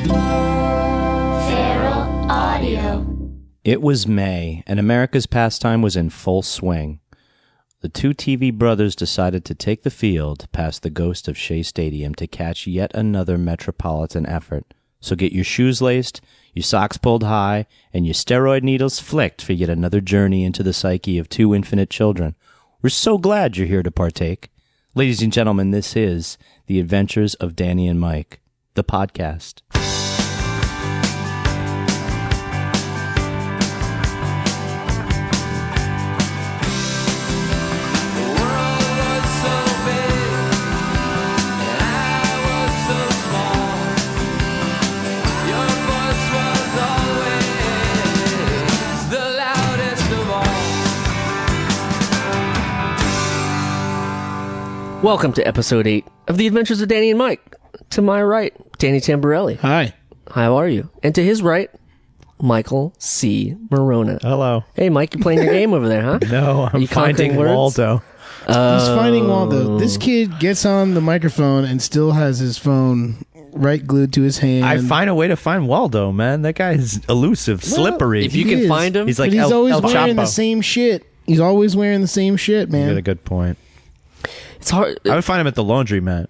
Feral Audio. It was May, and America's pastime was in full swing. The two TV brothers decided to take the field past the ghost of Shea Stadium to catch yet another metropolitan effort. So get your shoes laced, your socks pulled high, and your steroid needles flicked for yet another journey into the psyche of two infinite children. We're so glad you're here to partake. Ladies and gentlemen, this is The Adventures of Danny and Mike, the podcast. Welcome to episode 8 of The Adventures of Danny and Mike. To my right, Danny Tamborelli. Hi. How are you? And to his right, Michael C. Morona. Hello. Hey, Mike, you playing your game over there, huh? No, I'm finding Waldo. He's finding Waldo. This kid gets on the microphone and still has his phone right glued to his hand. I find a way to find Waldo, man. That guy is elusive, slippery. If you can find him. He's like but he's always El wearing Chapo. the same shit. He's always wearing the same shit, You got a man. good point. It's hard. I would find him at the laundromat.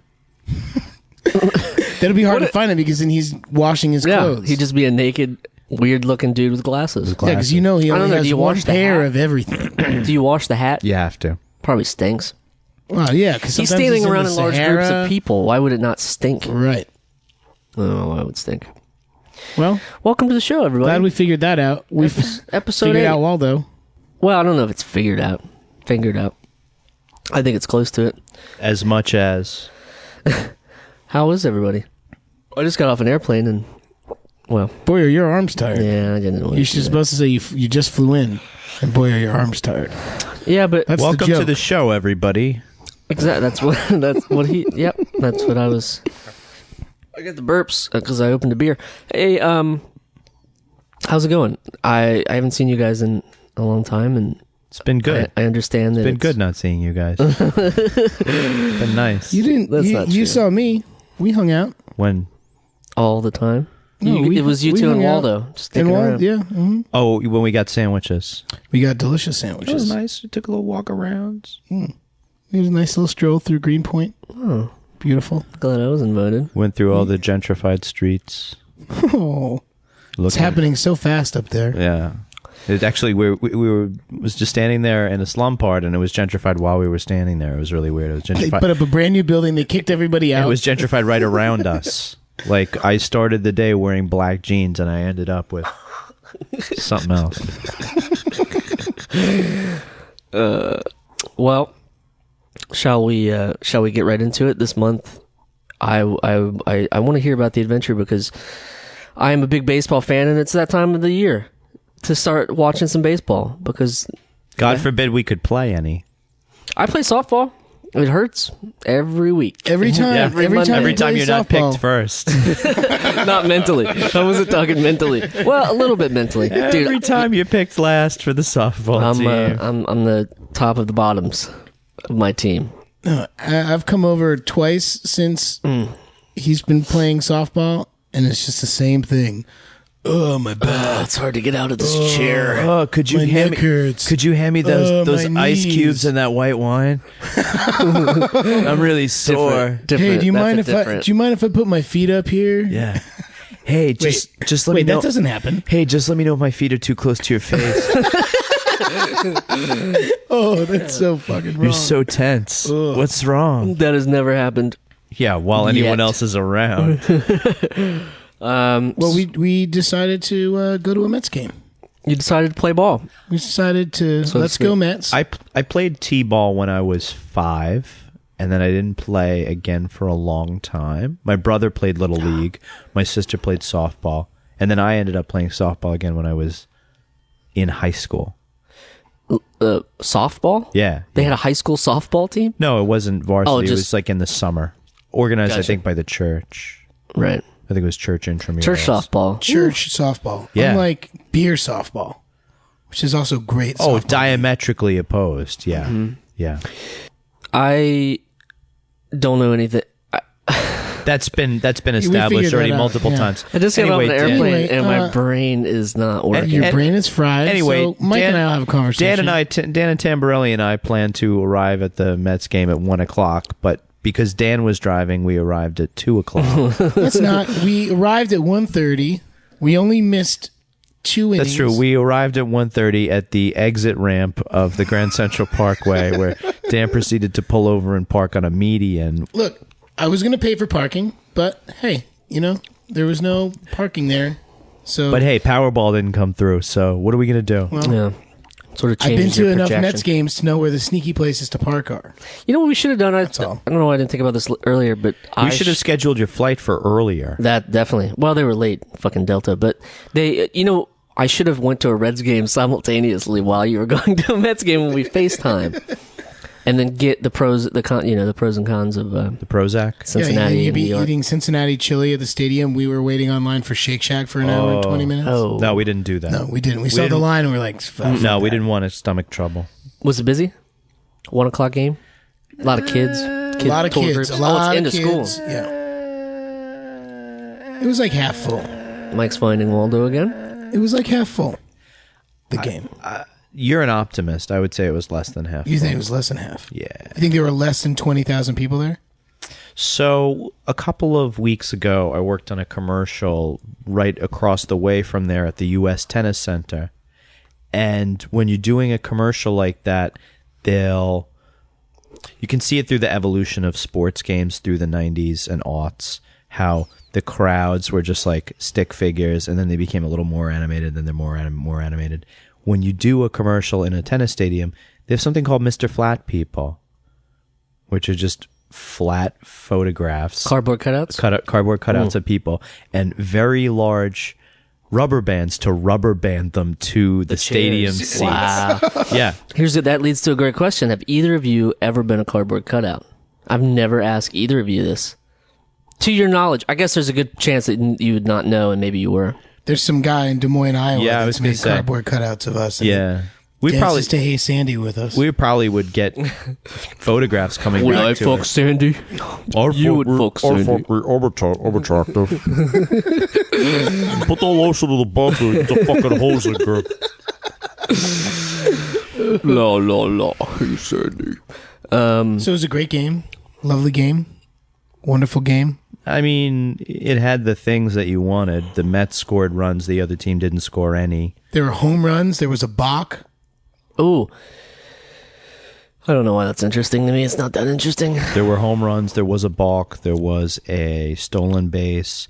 That'll be hard to find him because then he's washing his Yeah, clothes. he'd just be a naked, weird-looking dude with glasses. Yeah, because you know he I don't only know, do has you one wash the pair hat? of everything. Do you wash the hat? You have to. Probably stinks. Well, yeah, because He's standing around in large groups of people. Why would it not stink? Right. I don't know why it would stink. Well, Welcome to the show, everybody. glad we figured that out. We Episode figured 8. out Waldo. Well, I don't know if it's figured out. I think it's close to it. As much as. How is everybody? I just got off an airplane and, well, Boy, are your arms tired. yeah, I didn't know. You're supposed to say you just flew in, and boy, are your arms tired. Yeah, but That's Welcome the to joke. the show, everybody. exactly. That's what he. Yep, that's what I was. I got the burps because I opened a beer. Hey, how's it going? I haven't seen you guys in a long time, and It's been good. I understand that It's been good not seeing you guys. It's been nice. You didn't. That's You, not you true. saw me. We hung out. When? all the time. No, It was you we two and hung out. Waldo just sticking And around. yeah, Oh, when we got sandwiches. we got delicious That was sandwiches. nice. We took a little walk around. It was a nice little stroll through Greenpoint. Oh, Beautiful. glad I was invited. Went through all the gentrified streets. Oh, it's Looking- happening so fast up there. Yeah. It actually, we was just standing there in a slum part, and it was gentrified while we were standing there. It was really weird. It was They gentrified. put up a brand new building. They kicked everybody out. It was gentrified right around us. Like, I started the day wearing black jeans, and I ended up with something else. Well, shall we get right into it? This month, I want to hear about the adventure because I am a big baseball fan, and it's that time of the year to start watching some baseball because God forbid we could play any. I play softball. It hurts every week. every time. Yeah. Every Monday. time. Every you time play you're not softball. picked first. Not mentally. I wasn't talking mentally. Well, a little bit mentally, dude. Every time you're picked last for the softball team. I'm the top of the bottoms of my team. I've come over twice since he's been playing softball, and it's just the same thing. Oh, my back. It's hard to get out of this chair. Oh, could you My hand neck me? hurts. Could you hand me those my ice knees. cubes and that white wine? I'm really sore. Hey, do you mind if different. do you mind if I put my feet up here? Yeah. Hey, just let me Wait, know. that doesn't happen. Hey, just let me know if my feet are too close to your face. Oh, that's so fucking wrong. You're so tense. What's wrong? That has never happened. Yeah, while anyone Yet. else is around. Well, we decided to go to a Mets game. You decided to play ball. We decided to So let's sweet. go Mets. I played t-ball when I was 5, and then I didn't play again for a long time. My brother played Little League. My sister played softball. And then I ended up playing softball again when I was in high school. Softball? Yeah. They had a high school softball team? No, it wasn't varsity. It just- was like in the summer. Organized, I Gotcha. think, by the church. Right. I think it was church intramurals. Church softball. Church softball. Yeah. Unlike beer softball, which is also great Oh, softball. diametrically opposed. Yeah. Yeah. I don't know anything. That's been figured established that already out, multiple yeah. times. I just got off an Dan- airplane and my Anyway, brain is not working. Your brain is fried. Anyway, so Mike and I will have a conversation. Dan and Tamborelli and I plan to arrive at the Mets game at 1:00, but because Dan was driving, we arrived at 2:00. Let's not. We arrived at 1:30. We only missed 2 innings. That's true. We arrived at 1:30 at the exit ramp of the Grand Central Parkway, where Dan proceeded to pull over and park on a median. Look, I was going to pay for parking, but hey, there was no parking there. So, But hey, Powerball didn't come through, so what are we going to do? well, Yeah. Sort of I've been changes to your enough projection. Mets games to know where the sneaky places to park are. You know what we should have done? That's all. I don't know why I didn't think about this earlier, but We should have scheduled your flight for earlier. That definitely. Well, they were late, fucking Delta, but they, I should have went to a Reds game simultaneously while you were going to a Mets game when we FaceTime, and then get the pros, the pros and cons of The Prozac? Cincinnati you'd and be New York. eating Cincinnati chili at the stadium. We were waiting online for Shake Shack for an hour and 20 minutes. Oh, No, we didn't do that. No, we didn't. We saw the didn't- line and we were like, fuck No, we that. didn't want stomach trouble. was it busy? 1:00 game. A lot of kids. A lot of tour kids. groups. A lot it's of into kids. school. Yeah. It was like half full. Mike's finding Waldo again. It was like half full. The game. You're an optimist. I would say it was less than half. You think it was less than half? Yeah. You think there were less than 20,000 people there? So a couple of weeks ago, I worked on a commercial right across the way from there at the U.S. Tennis Center. And when you're doing a commercial like that, you can see it through the evolution of sports games through the 90s and aughts, how the crowds were just like stick figures, and then they became a little more animated, then they're more animated. When you do a commercial in a tennis stadium, they have something called Mr. Flat People, which are just flat photographs, Cardboard cutouts. cardboard cutouts of people, and very large rubber bands to rubber band them to the stadium chairs. seats. Wow. Yeah. That leads to a great question. Have either of you ever been a cardboard cutout? I've never asked either of you this. To your knowledge, I guess there's a good chance that you would not know, and maybe you were. There's some guy in Des Moines, Iowa Yeah, I that's was gonna made say. cardboard cutouts of us. And Yeah. We dances probably to Hey Sandy with us. would get photographs coming Would back I to fuck us. Sandy? You would fuck Sandy. Overattractive. Put the lotion to the bumper. It's a fucking hose girl. La la la, hey Sandy. So it was a great game. Lovely game. Wonderful game. I mean, it had the things that you wanted. The Mets scored runs. The other team didn't score any. There were home runs. There was a balk. Ooh. I don't know why that's interesting to me. It's not that interesting. There were home runs. There was a balk. There was a stolen base.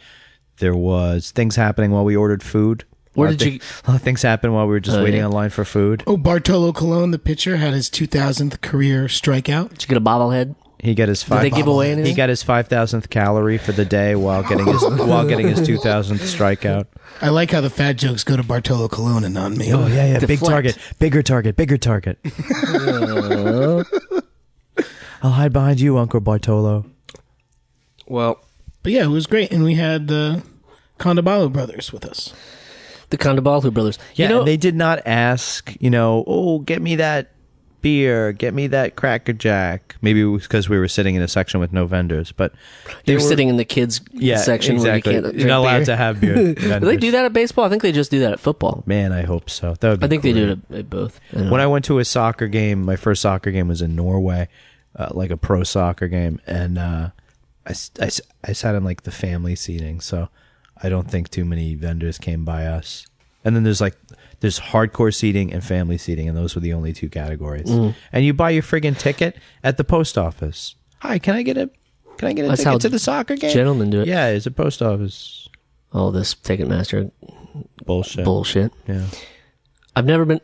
There was things happening while we ordered food. Where A lot did of you- A lot of things happened while we were just waiting yeah. online for food. Oh, Bartolo Colon, the pitcher, had his 2,000th career strikeout. Did you get a bobblehead? He got his Did they give away anything? He got his 5,000th calorie for the day while getting his 2,000th strikeout. I like how the fat jokes go to Bartolo Colon and not me. Oh yeah, big Deflect. target, bigger target. I'll hide behind you, Uncle Bartolo. Well, But yeah, it was great. And we had the Kondabolu brothers with us. the Kondabolu brothers. Yeah, You know, and they did not ask, oh, get me that beer, get me that Cracker Jack. Maybe it was because we were sitting in a section with no vendors, but they were sitting in the kids section exactly. where you can't You're not drink allowed beer. to have beer. Do they do that at baseball? I think they just do that at football. Man, I hope so. That would be I think they great. do it at both. I don't know. When I went to a soccer game, my first soccer game was in Norway, like a pro soccer game, and I sat in like the family seating, so I don't think too many vendors came by us. And then there's hardcore seating and family seating, and those were the only two categories. And you buy your friggin' ticket at the post office. Hi, can I get a That's how ticket to the soccer game? gentlemen do it. Yeah, it's a post office Oh, this Ticketmaster bullshit. bullshit. Yeah, I've never been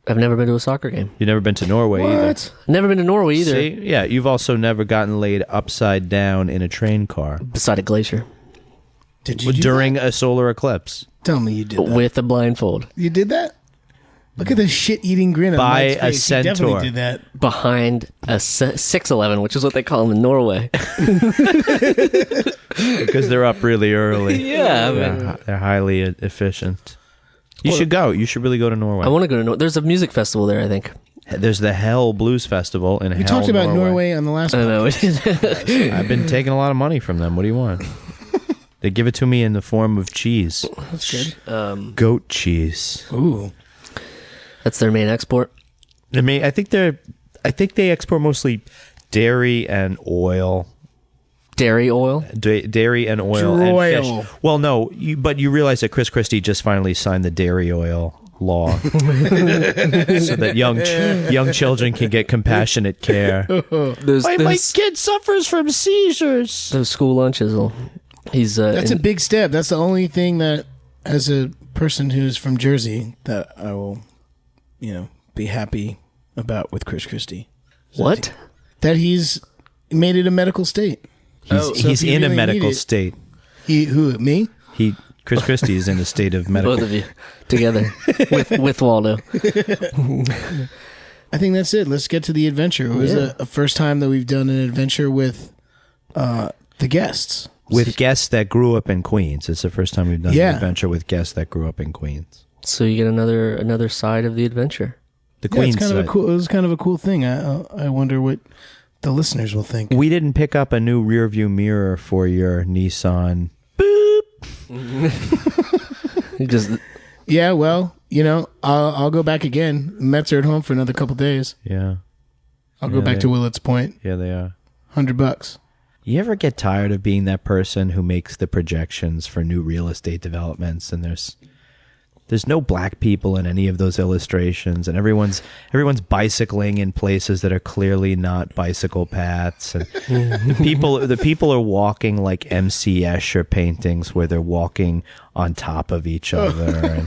to a soccer game. you've never been to Norway either. What? Never been to Norway either. See, yeah, you've also never gotten laid upside down in a train car Beside a glacier Did you do during a solar eclipse. that? Tell me you did that. with a blindfold You did that? Look at the shit-eating grin on By Mike's a face. He definitely centaur. did that. behind a 611, which is what they call them in Norway. Because they're up really early. Yeah, I mean- They're highly efficient. You should go. You should really go to Norway. I want to go to Norway. There's a music festival there, I think. There's the Hell Blues Festival in We talked about Norway on the last I one. know. I've been taking a lot of money from them. What do you want? They give it to me in the form of cheese. That's good. Goat cheese. Ooh. That's their main export. I think they export mostly dairy and oil. Dairy oil. Dairy and oil and fish. Well, no, but you realize that Chris Christie just finally signed the dairy oil law so that young children can get compassionate care. My kid suffers from seizures. Those school lunches. That's a big step. That's the only thing that, as a person who's from Jersey, that I will, be happy about with Chris Christie. What? That he's made it a medical state. He's if you in a really medical need it- state. Me? Chris Christie is in a state of medical. Both of you together with Waldo. I think that's it. Let's get to the adventure. It was a first time that we've done an adventure with the guests. With guests that grew up in Queens. It's the first time we've done an adventure with guests that grew up in Queens. So you get another side of the adventure. The Queens it's side. it was kind of a cool thing. I wonder what the listeners will think. We didn't pick up a new rear view mirror for your Nissan. Yeah, well, I'll go back again. Mets are at home for another couple days. Yeah. I'll go back to Willets Point. Yeah, they are. $100. You ever get tired of being that person who makes the projections for new real estate developments and there's no black people in any of those illustrations, and everyone's bicycling in places that are clearly not bicycle paths, and the people are walking like MC Escher paintings where they're walking on top of each other, and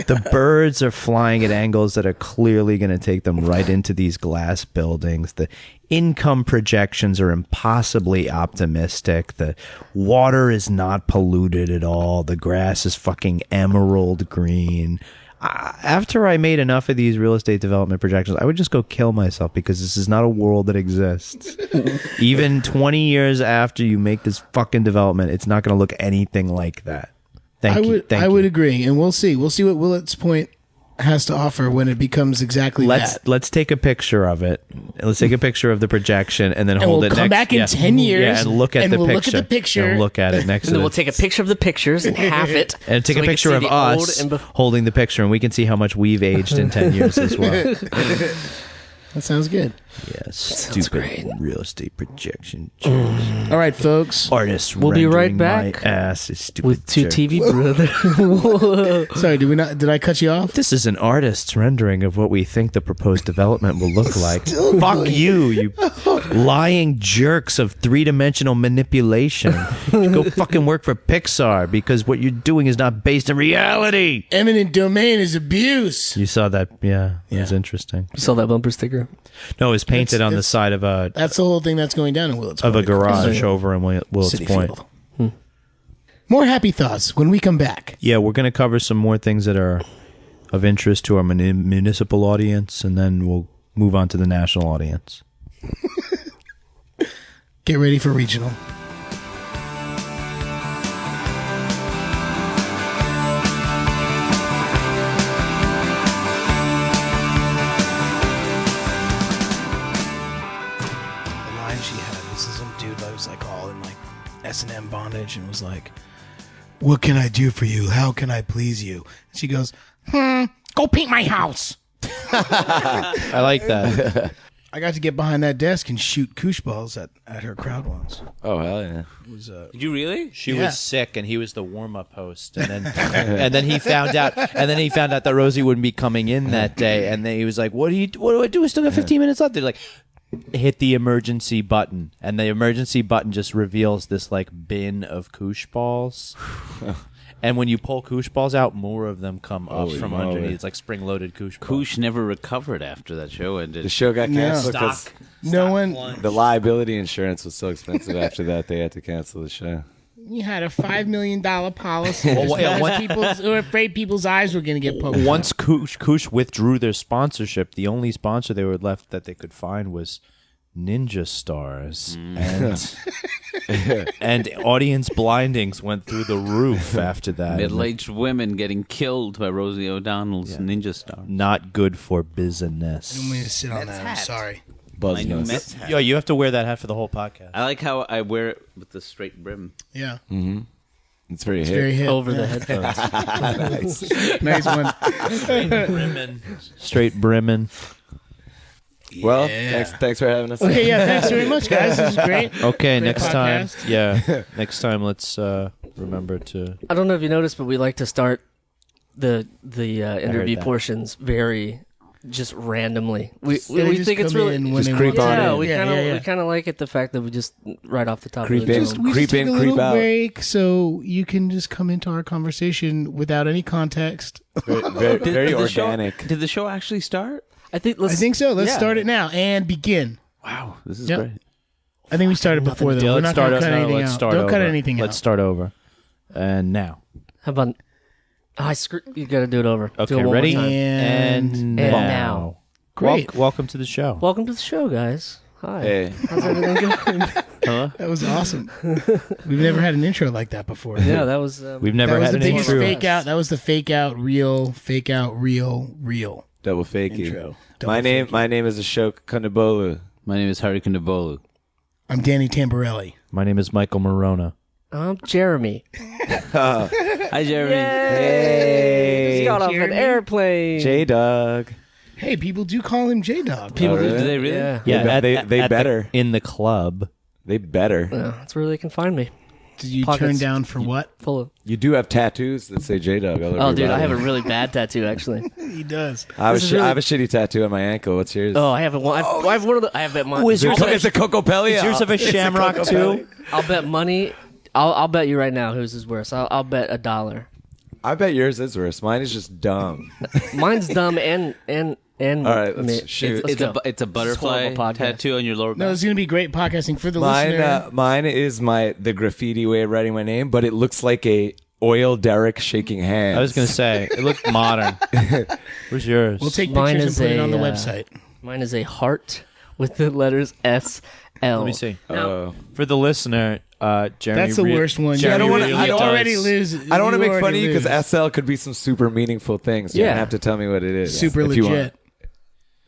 the birds are flying at angles that are clearly going to take them right into these glass buildings. The income projections are impossibly optimistic. The water is not polluted at all. The grass is fucking emerald green. After I made enough of these real estate development projections, I would just go kill myself because this is not a world that exists. Even 20 years after you make this fucking development, it's not going to look anything like that. I would agree, and we'll see. We'll see what Willets Point has to offer when it becomes exactly that. Let's take a picture of it. Let's take a picture of the projection and then hold we'll it come back in 10 years and look at the we'll picture. Look at the picture. And look at it next And to then it. we'll take a picture of the pictures and half it. And take a picture of us holding the picture, and we can see how much we've aged in 10 years as well. That sounds good. Yes, Sounds great. real estate projection. All right, folks. Artists, We'll be right back My ass is stupid with two jerk. TV brothers. Sorry, did I cut you off? This is an artist's rendering of what we think the proposed development will look like. Fuck you lying jerks of three-dimensional manipulation. You go fucking work for Pixar because what you're doing is not based in reality. Eminent domain is abuse. You saw that? Yeah, it was interesting. You saw that bumper sticker? No, it was painted on the side of That's the whole thing that's going down in Willets Point. a garage over in Willets Citi Point. Field. More happy thoughts when we come back. Yeah, we're going to cover some more things that are of interest to our municipal audience, and then we'll move on to the national audience. Get ready for regional. S&M bondage and was like, what can I do for you? How can I please you? And she goes, go paint my house. I like that. I got to get behind that desk and shoot koosh balls at her crowd once. Oh, hell yeah. Did you really? She was sick, and he was the warm-up host, and then he found out, that Rosie wouldn't be coming in that day, and then he was like, "What do I do? We still got 15 minutes left." They're like, hit the emergency button, and the emergency button just reveals this like bin of koosh balls. And when you pull koosh balls out, more of them come up from underneath. It's like spring-loaded koosh balls. Koosh never recovered after that show ended. The show got canceled because the liability insurance was so expensive after that they had to cancel the show. You had a $5 million policy. People were afraid people's eyes were going to get poked. Once Koosh withdrew their sponsorship, the only sponsor they were left that they could find was ninja stars, and audience blindings went through the roof after that. Middle-aged women getting killed by Rosie O'Donnell's ninja star. Not good for I business. don't mean to sit on that. I'm sorry. My new Mets hat. Yo, you have to wear that hat for the whole podcast. I like how I wear it with the straight brim. Yeah. Mm-hmm. It's very hip. Very hip. Over the headphones. Nice one. Straight brimmin'. Well, thanks for having us. Okay, yeah, thanks very much, guys. This is great. Okay, Great next podcast. time. Yeah, next time let's remember to. I don't know if you noticed, but we like to start the interview that. portions very just randomly. We They just think it's come really in when Just they creep want on to. yeah, in. we kind of yeah. we kind of like it the fact that we just right off the top Creep of the in. dome. We Creep just take in, a creep little out. break so you can just come into our conversation without any context. Very organic. Did the show actually start? I think I think so. Let's yeah. start it now and begin. Wow, this is Yep. great. I think we started before though. Yeah, We're let's not start. going to cut anything let's out. start Don't over. cut anything Let's out. start over. And now. How about you got to do it over. Do Okay, it one more ready? time. And now. Great. Welcome to the show. Welcome to the show, guys. Hi. Hey. How's everything going? That was awesome. We've never had an intro like that before. Yeah, that was. We've never That was had the an biggest intro. fake out. That was the fake out, real Double fakey. intro. My name is Ashok Kondabolu. My name is Hari and Ashok Kondabolu. I'm Danny Tamborelli. My name is Michael Morona. I'm Jeremy. Hi, Jeremy. Hey. Just got off an Jeremy. airplane. J-Dog. Hey, people do call him J-Dog. People Oh, really? Do they really? Yeah. Yeah, They better. in the club. They better. Yeah, that's where they can find me. Did you Pockets. turn down for what? Full of. You do have tattoos that say J-Dog all over Oh, your dude, I body. have a really bad tattoo actually. He does. I have, This is really- I have a shitty tattoo on my ankle. What's yours? Oh, I have one. I have one of the. I have bet money. is yours It's a Coco Pelli. Is yours of a shamrock too? I'll bet money. I'll bet you right now whose is worse. I'll bet $1. I bet yours is worse. Mine is just dumb. Mine's dumb and. All right, let's shoot. Let's go. It's a butterfly horrible podcast. tattoo on your lower No, back. it's going to be great podcasting for the listener. Mine is the graffiti way of writing my name, but it looks like a oil derrick shaking hands. I was going to say, it looked modern. Where's yours? We'll take Mine pictures and is put it a, on the uh, website. Mine is a heart with the letters SL. Let me see. Oh. For the listener, Jeremy. That's the worst one. Jeremy I don't wanna- really I don't does- already lose. I don't want to make fun of already you lose. because SL could be some super meaningful things. You Yeah. don't have to tell me what it is. Super if you want. legit.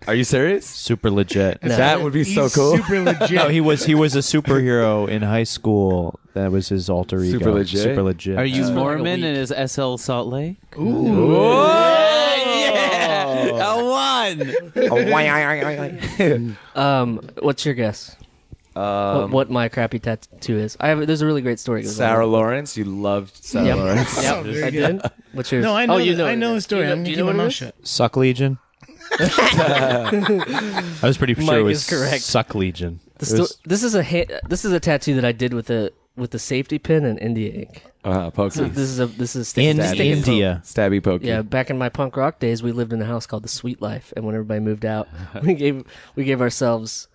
Are you serious? Super legit. No. That would be so He's cool. Super legit. No, he was a superhero in high school. That was his alter ego. Super legit? Super legit. Are you for like a Mormon week. and is SL Salt Lake? Ooh. What's your guess? What my crappy tattoo is? There's a really great story. It goes on. Sarah Lawrence, you loved Sarah Yep. Lawrence. Yep, Very I good. did. What's yours? No, I know. Oh, you know. I know the story. I'm Do going you to know keep my what it mouth is? shut. Suck Legion? I was pretty sure Mike it was is correct. Suck Legion. The It was- this is a tattoo that I did with the safety pin and India ink. Pokey. This is in stick and poke. India. Stabby pokey. Yeah, back in my punk rock days, we lived in a house called the Sweet Life, and when everybody moved out, we gave ourselves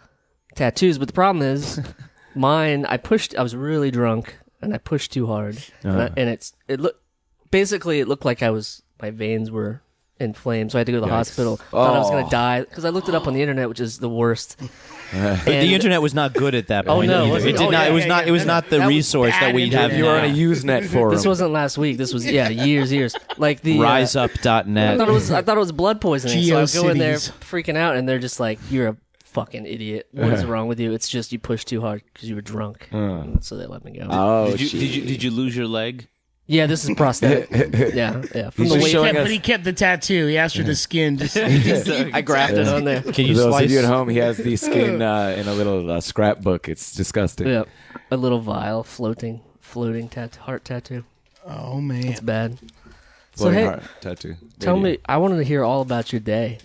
tattoos. But the problem is, mine. I was really drunk, and I pushed too hard, and it looked like my veins were inflamed, so I had to go to the hospital. Thought I was gonna die because I looked it up on the internet, which is the worst. But the internet was not good at that Oh, point. no, either. was it? It did Oh, not. yeah, It was yeah, not. yeah. It was not the That was resource that bad we have. You were on a now. Usenet forum. This wasn't last week. This was years. Like the RiseUp.net. I thought it was blood poisoning. So I go in there GeoCities. freaking out, and they're just like, "You're a fucking idiot. What is wrong with you? It's just you pushed too hard because you were drunk." And so they let me go. Oh, Did you lose your leg? Yeah, this is prosthetic. yeah. From He's the just weight, showing us- But he kept the tattoo. He asked for the skin. Just I grafted on there. Can For you those of slice? you at home, he has the skin in a little scrapbook. It's disgusting. Yeah, a little vial floating heart tattoo. oh man. It's bad. So Floating hey, heart tattoo. tell Radio. me. I wanted to hear all about your day.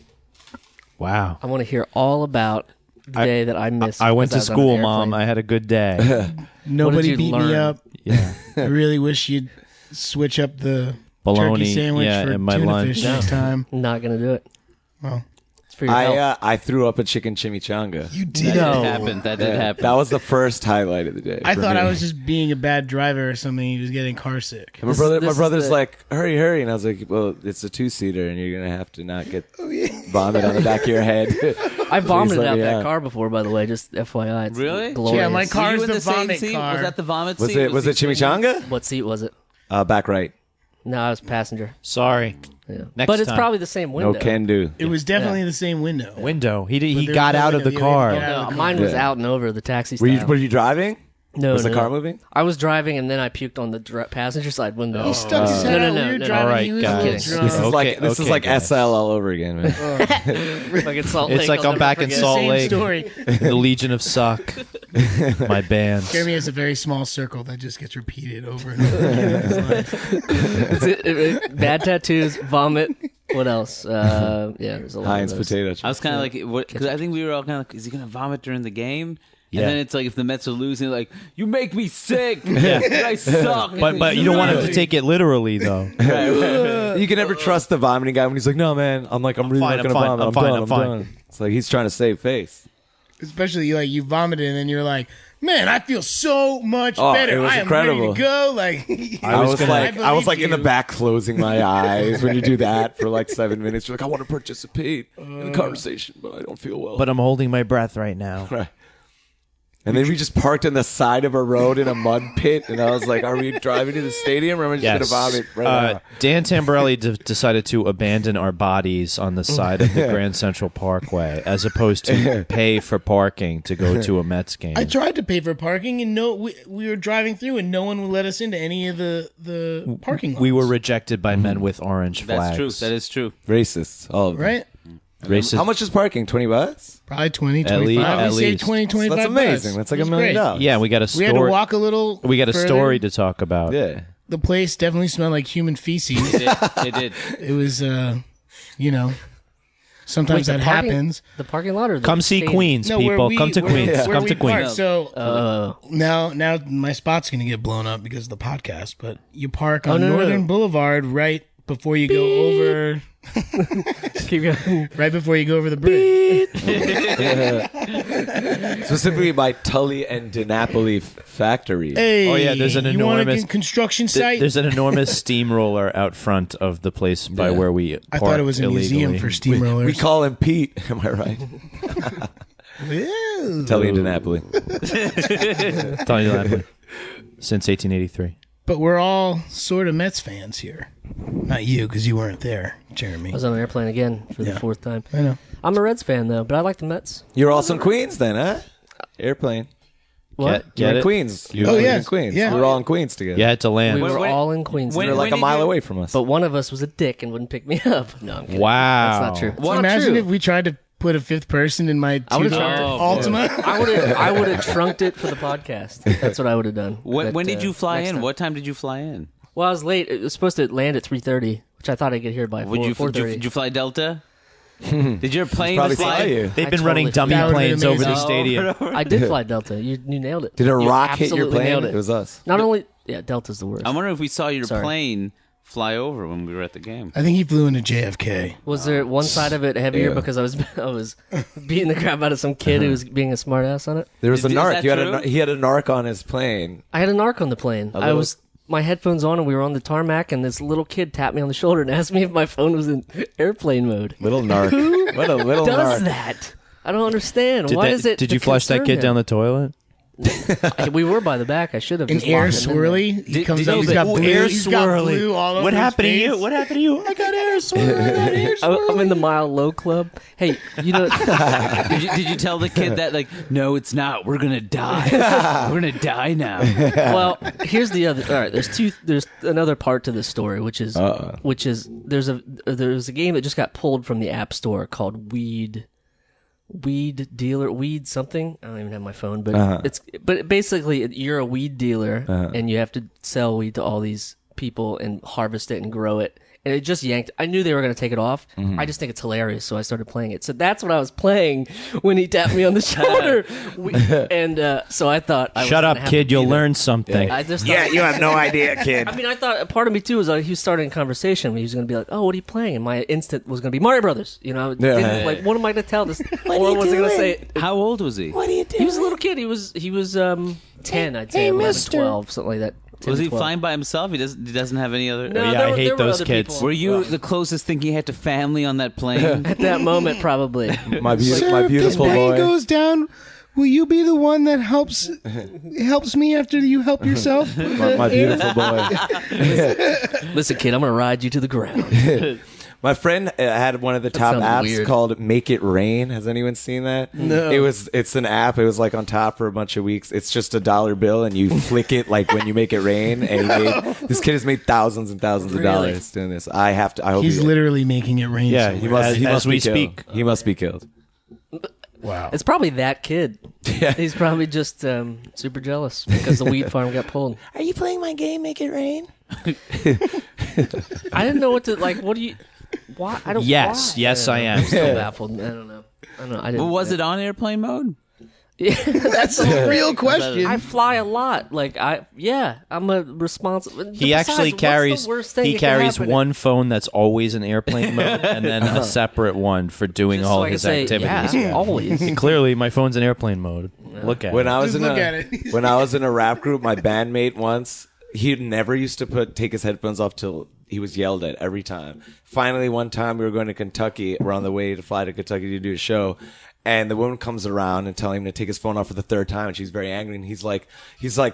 Wow. I want to hear all about the day that I missed. I went to because was on school, an Mom. airplane. I had a good day. Nobody you beat me learn? up. Yeah. I really wish you'd switch up the Bologna, turkey sandwich yeah, for and my tuna lunch. fish next time. I'm not gonna do it. Well, It's for your health. I threw up a chicken chimichanga. You did. That did happen. That was the first highlight of the day. I for thought me. I was just being a bad driver or something. He was getting car sick. And my brother's like, hurry, and I was like, well, it's a 2-seater, and you're gonna have to not get vomit on the back of your head. I vomited let out me that out. car before, by the way. Just FYI. It's Really? glorious. Yeah, my car- Were you Car's in the the same vomit seat? car. Was that the vomit Was seat? it chimichanga? What seat was it? Back right. No, I was passenger. Sorry. Yeah. Next But it's time. probably the same window. No can do. It was definitely the same window. Window. He But there got was no out of the window. You had to car. get out of No, the mine car. was Yeah. out and over the taxi Were style. you driving? No, Was the no, car no. moving? I was driving and then I puked on the passenger side window. He stuck his head No, out. no, We were no. driving. All right, he was guys. a little This drunk. This is like Okay, guys. SL all over again, man. Like it's Salt Lake. It's like I'll I'm never back in forget. Salt Same Lake. story. The Legion of Suck. My band. Jeremy has a very small circle that just gets repeated over and over again in his life. Bad tattoos, vomit. What else? Yeah, there's a lot Heinz of those. potato chips. I was kind of like, because I think we were all kind of like, is he going to vomit during the game? Yeah. And then it's like, if the Mets are losing, like, you make me sick. I suck. But you don't want him to take it literally, though. You can never trust the vomiting guy when he's like, "No, man, I'm really fine, not gonna I'm fine, vomit. I'm fine, done, I'm fine." done." It's like he's trying to save face. Especially you vomited and then you're like, man, I feel so much Oh, better. it was I am incredible. ready to go. Like I was believe like in the you. back closing my eyes when you do that for like 7 minutes. You're like, I want to participate in the conversation, but I don't feel well. But I'm holding my breath right now. Right. And then we just parked on the side of a road in a mud pit, and I was like, "Are we driving to the stadium, or am I just Yes. gonna vomit right now?" Dan Tamborelli decided to abandon our bodies on the side of the Grand Central Parkway as opposed to pay for parking to go to a Mets game. I tried to pay for parking and we were driving through and no one would let us into any of the parking lots. We were rejected by men with orange flags. That's true. That is true. Racists, all of them. right? Racist. How much is parking? $20? Probably 20, At 25. least- at we saved least. 20, 25 That's amazing. bucks. That's like It was $1 million. great. Yeah, we got a We had to story. walk a little We got a further. story to talk about. Yeah. The place definitely smelled like human feces. It did. It was, sometimes Wait, that the parking- happens. The parking lot or the Come see stadium? Queens, No, where people. we- Come to where- Queens. where Come we to Queens. parked. So now my spot's going to get blown up because of the podcast, but you park on no, no. Northern Boulevard right before you go over... Keep going. Right before you go over the bridge. Specifically by Tully and DiNapoli factory. Hey, Oh, yeah, there's an you want enormous- a construction site? There's an enormous steamroller out front of the place by where we I thought it was a parked museum illegally. for steamrollers. We call him Pete. Am I right? Ew. Tully and DiNapoli. Tell you that. Since 1883. But we're all sort of Mets fans here. Not you, because you weren't there, Jeremy. I was on an airplane again for the Yeah. 4th time. I know. I'm a Reds fan though, but I like the Mets. You're also in Queens then, huh? Airplane. What? You're Get in it? Queens. You're Oh, in yes. Queens. Yeah. We're all in Queens together. You had to land. We were When- all in Queens. when- You're like a did mile you- away from us. But one of us was a dick and wouldn't pick me up. No, I'm kidding. Wow. That's not true. It's So not imagine true. if we tried to put a fifth person in my I would've two-door trunked it. Altima. I would have trunked it for the podcast. That's what I would have done. When But, did you fly next in? time. What time did you fly in? Well, I was late. It was supposed to land at 3:30, which I thought I'd get here by 4:30. Did you fly Delta? Did your plane Probably fly? saw you. They've I been running totally dummy forgot. planes That over would've the been stadium. I did fly Delta. You nailed it. Did a You rock hit your absolutely plane? nailed It was us. Not only, yeah, Delta's the worst. I'm wondering if we saw your Sorry. plane fly over when we were at the game. I think he flew into JFK. Was there one side of it heavier Yeah. because I was beating the crap out of some kid who was being a smartass on it? There was a Is narc. that He had true? he had a narc on his plane. I had a narc on the plane. I little- was my headphones on and we were on the tarmac and this little kid tapped me on the shoulder and asked me if my phone was in airplane mode. Little narc. What a little Does narc. that? I don't understand. Why is it? Did you flush that kid down the toilet? We were by the back. I should have. An just air walked in there. swirly. He comes did up. you- He's got Ooh, blue. air He's got swirly. blue all over What his happened to face. you? What happened to you? I got air swirly. I got air swirly. I'm in the Mile Low Club. Hey, you know, Did you tell the kid that, like, no, it's not. We're going to die. We're going to die now. well, here's the other. All right, there's another part to this story, which is there's a game that just got pulled from the App Store called Weed something. I don't even have my phone, but but basically you're a weed dealer and you have to sell weed to all these people and harvest it and grow it. And it just yanked. I knew they were going to take it off. I just think it's hilarious, so I started playing it. So that's what I was playing when he tapped me on the shoulder. So I thought, shut up, kid. You'll learn something. I just Yeah, you have no idea, kid. I mean, I thought part of me too was he was starting a conversation. He was going to be like, "Oh, what are you playing?" And my instant was going to be Mario Brothers. You know, like, what am I going to tell this? Or was I going to say? How old was he? What are you doing? He was a little kid. He was 10, I'd say, 11, 12, something like that. Was he flying by himself? He doesn't have any other. No, I hate those kids. People. Were you the closest thing he had to family on that plane? At that moment, probably. My Sir, beautiful if this plane boy. goes down, will you be the one that helps me after you help yourself? My beautiful boy. Listen, kid, I'm going to ride you to the ground. My friend had one of the top sounds apps weird. called Make It Rain. Has anyone seen that? No. It's an app. It was like on top for a bunch of weeks. It's just $1 bill and you flick it like when you make it rain. And this kid has made thousands and thousands of dollars doing this. I hope He's literally making it rain. Yeah, somewhere. he must as we be killed. speak. He must be killed. Wow. It's probably that kid. Yeah. He's probably just super jealous because the wheat farm got pulled. Are you playing my game, Make It Rain? I didn't know what to like. What do you? Why? I don't. Yes, why? yes, I am. I'm still baffled. I don't know. I didn't. But was it on airplane mode? Yeah, that's the Real question. I fly a lot. Like I'm a responsible. He actually carries carries one phone that's always in airplane mode, and then a separate one for doing all his activities. Yeah, always. And clearly, my phone's in airplane mode. Look at When it. I was Just look at it. when I was in a rap group, my bandmate once, he never used to take his headphones off till he was yelled at every time. Finally, one time we were going to Kentucky. We're on the way to fly to Kentucky to do a show. And the woman comes around and telling him to take his phone off for the third time, and she's very angry. And he's like,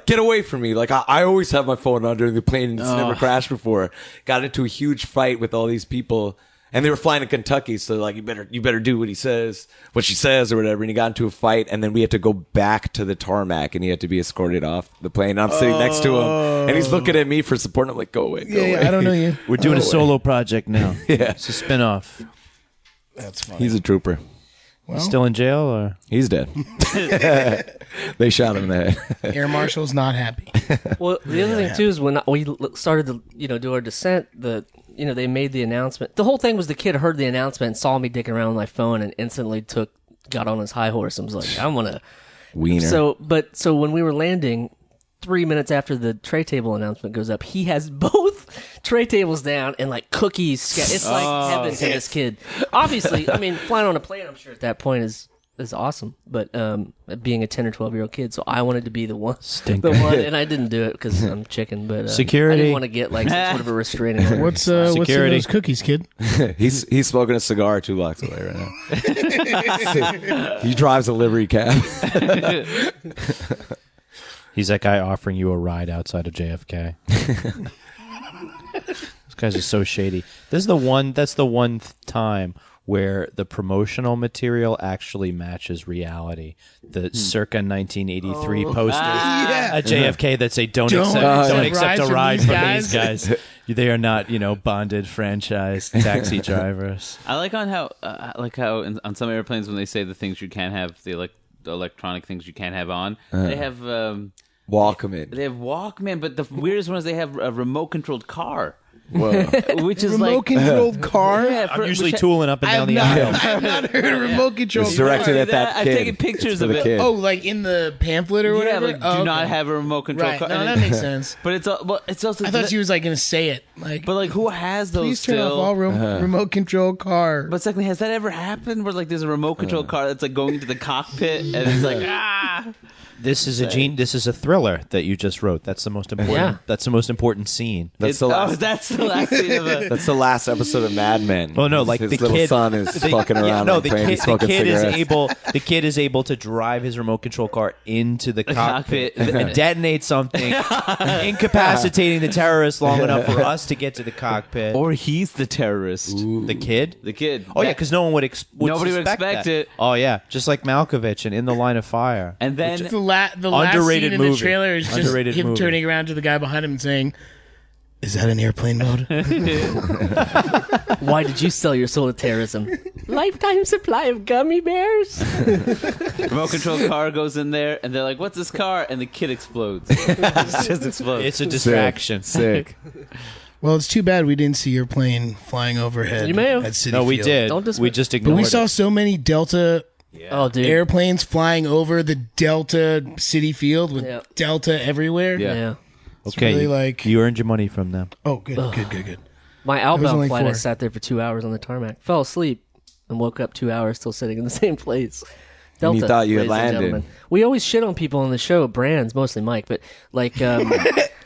get away from me! Like I always have my phone on during the plane, and it's never crashed before. Got into a huge fight with all these people, and they were flying to Kentucky, so like you better do what she says, or whatever. And he got into a fight, and then we had to go back to the tarmac, and he had to be escorted off the plane. And I'm sitting next to him, and he's looking at me for support. And I'm like, go away, go away. I don't know you. We're doing a solo project now. Yeah. It's a spin-off. That's funny. He's a trooper. He's still in jail, or He's dead. They shot him in the head. Air Marshal's not happy. Well, the other thing too is when we started to do our descent, they made the announcement. The whole thing was the kid heard the announcement and saw me dicking around with my phone and instantly got on his high horse and was like, "I'm gonna." Wiener. So when we were landing, 3 minutes after the tray table announcement goes up, he has both tray tables down and like cookies. It's like heaven to this kid. Obviously, I mean, flying on a plane, I'm sure at that point is awesome. But being a 10 or 12-year-old kid, so I wanted to be the one, and I didn't do it because I'm chicken. But Security. I didn't want to get like some sort of a restraining order. What's in Security. those cookies, kid? He's smoking a cigar 2 blocks away right now. He drives a livery cab. he's that guy offering you a ride outside of JFK. Those guys are so shady. That's the one time where the promotional material actually matches reality. The circa 1983 posters at JFK that say don't accept a ride from these guys. They are not, bonded franchise taxi drivers. I like how on some airplanes when they say the things you can't have, the electronic things you can't have on, they have Walkman. They have Walkman, but the weirdest one is they have a remote-controlled car. Whoa. Which is remote-controlled car? Yeah, I'm usually tooling up and down the aisle. I've not heard of remote control. It's directed at that I've kid. taken pictures of it. Kid. Oh, like in the pamphlet or whatever? Yeah, like do not have a remote control car. No, that makes sense. But it's also. I thought she was like going to say it. But who has those please turn still? off all remote control car. But secondly, has that ever happened where there's a remote control car that's going into the cockpit and it's like This is a thriller that you just wrote. That's the most important. Yeah. That's the most important scene. That's the last. That's the last scene of it. That's the last episode of Mad Men. Oh no! Like his the little kid, son is fucking around. No, on the plane, kid, he's smoking cigarettes. The kid is able to drive his remote control car into the cockpit and detonate something, incapacitating the terrorist long enough for us to get to the cockpit. Or he's the terrorist. The kid. The kid. Oh yeah, because no one would Nobody would suspect expect that. it. Oh yeah, just like Malkovich and In the Line of Fire. And then The last Underrated scene in movie. the trailer is just Underrated him movie. turning around to the guy behind him and saying, "Is that an airplane mode?" Why did you sell your soul to terrorism? Lifetime supply of gummy bears. Remote control car goes in there, and they're like, "What's this car?" And the kid explodes. It just explodes. It's a distraction. Sick. Well, it's too bad we didn't see your plane flying overhead. You may have. At Citi No, we Field. did. Don't dismiss- We just But ignored we saw it. so many Delta Oh, dude. airplanes flying over the Delta Citi Field with Yeah. Delta everywhere. Yeah. Okay, really you, like- you earned your money from them. Oh, good. My only outbound flight, I 4. sat there for 2 hours on the tarmac. Fell asleep and woke up 2 hours still sitting in the same place. Delta, you thought you had ladies and landed. gentlemen. We always shit on people on the show, brands, mostly Mike, but like,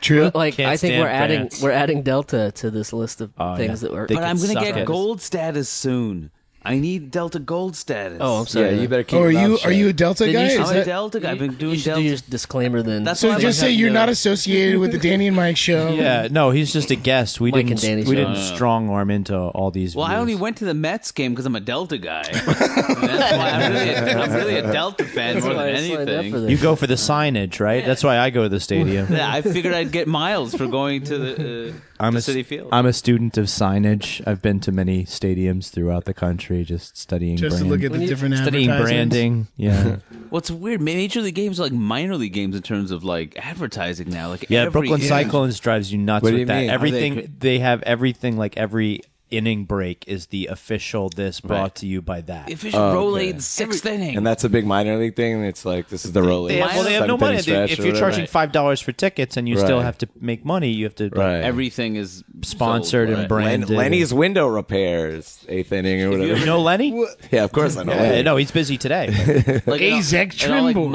True. like Can't I think stand brands. we're adding Delta to this list of things yeah. that were. They But I'm could gonna suck get it. gold status soon. I need Delta Gold status. Oh, I'm Yeah, sorry. you better keep. Oh, it are you a Delta Then you guy? should- Is I'm a that- Delta guy. I've been You doing should Delta. do your disclaimer then. That's so why I'm just say having you're to- not associated with the Danny and Mike show. Yeah, no, he's just a guest. We Mike didn't. and Danny We show. didn't strong arm into all these. Well, I views. only went to the Mets game because I'm a Delta guy. And that's why I'm really a Delta fan more why than I signed up for anything. this. You go for the signage, right? That's why I go to the stadium. Yeah, I figured I'd get miles for going to the I'm to a Citi Field. I'm a student of signage. I've been to many stadiums throughout the country, just studying Just brand. to look at the different studying advertisements. branding. Yeah, What's weird, Major League games are like minor league games in terms of like advertising now. Like yeah. every Brooklyn game- Cyclones drives you nuts What do with you that. mean? How Everything they have, everything like every inning break is the official. This brought Right. to you by that. The official Rolade sixth inning. And that's a big minor league thing. It's like this is the Rolling. They have, well, they have no money. If you're charging $5 for tickets and you still Right. have to make money, you have to like, Right. Everything is sponsored sold, and right? branded. Lenny's window repairs, eighth inning or whatever. You know Lenny? Yeah, of course I know. Yeah, no, he's busy today. Like Azek in all, like Trimble.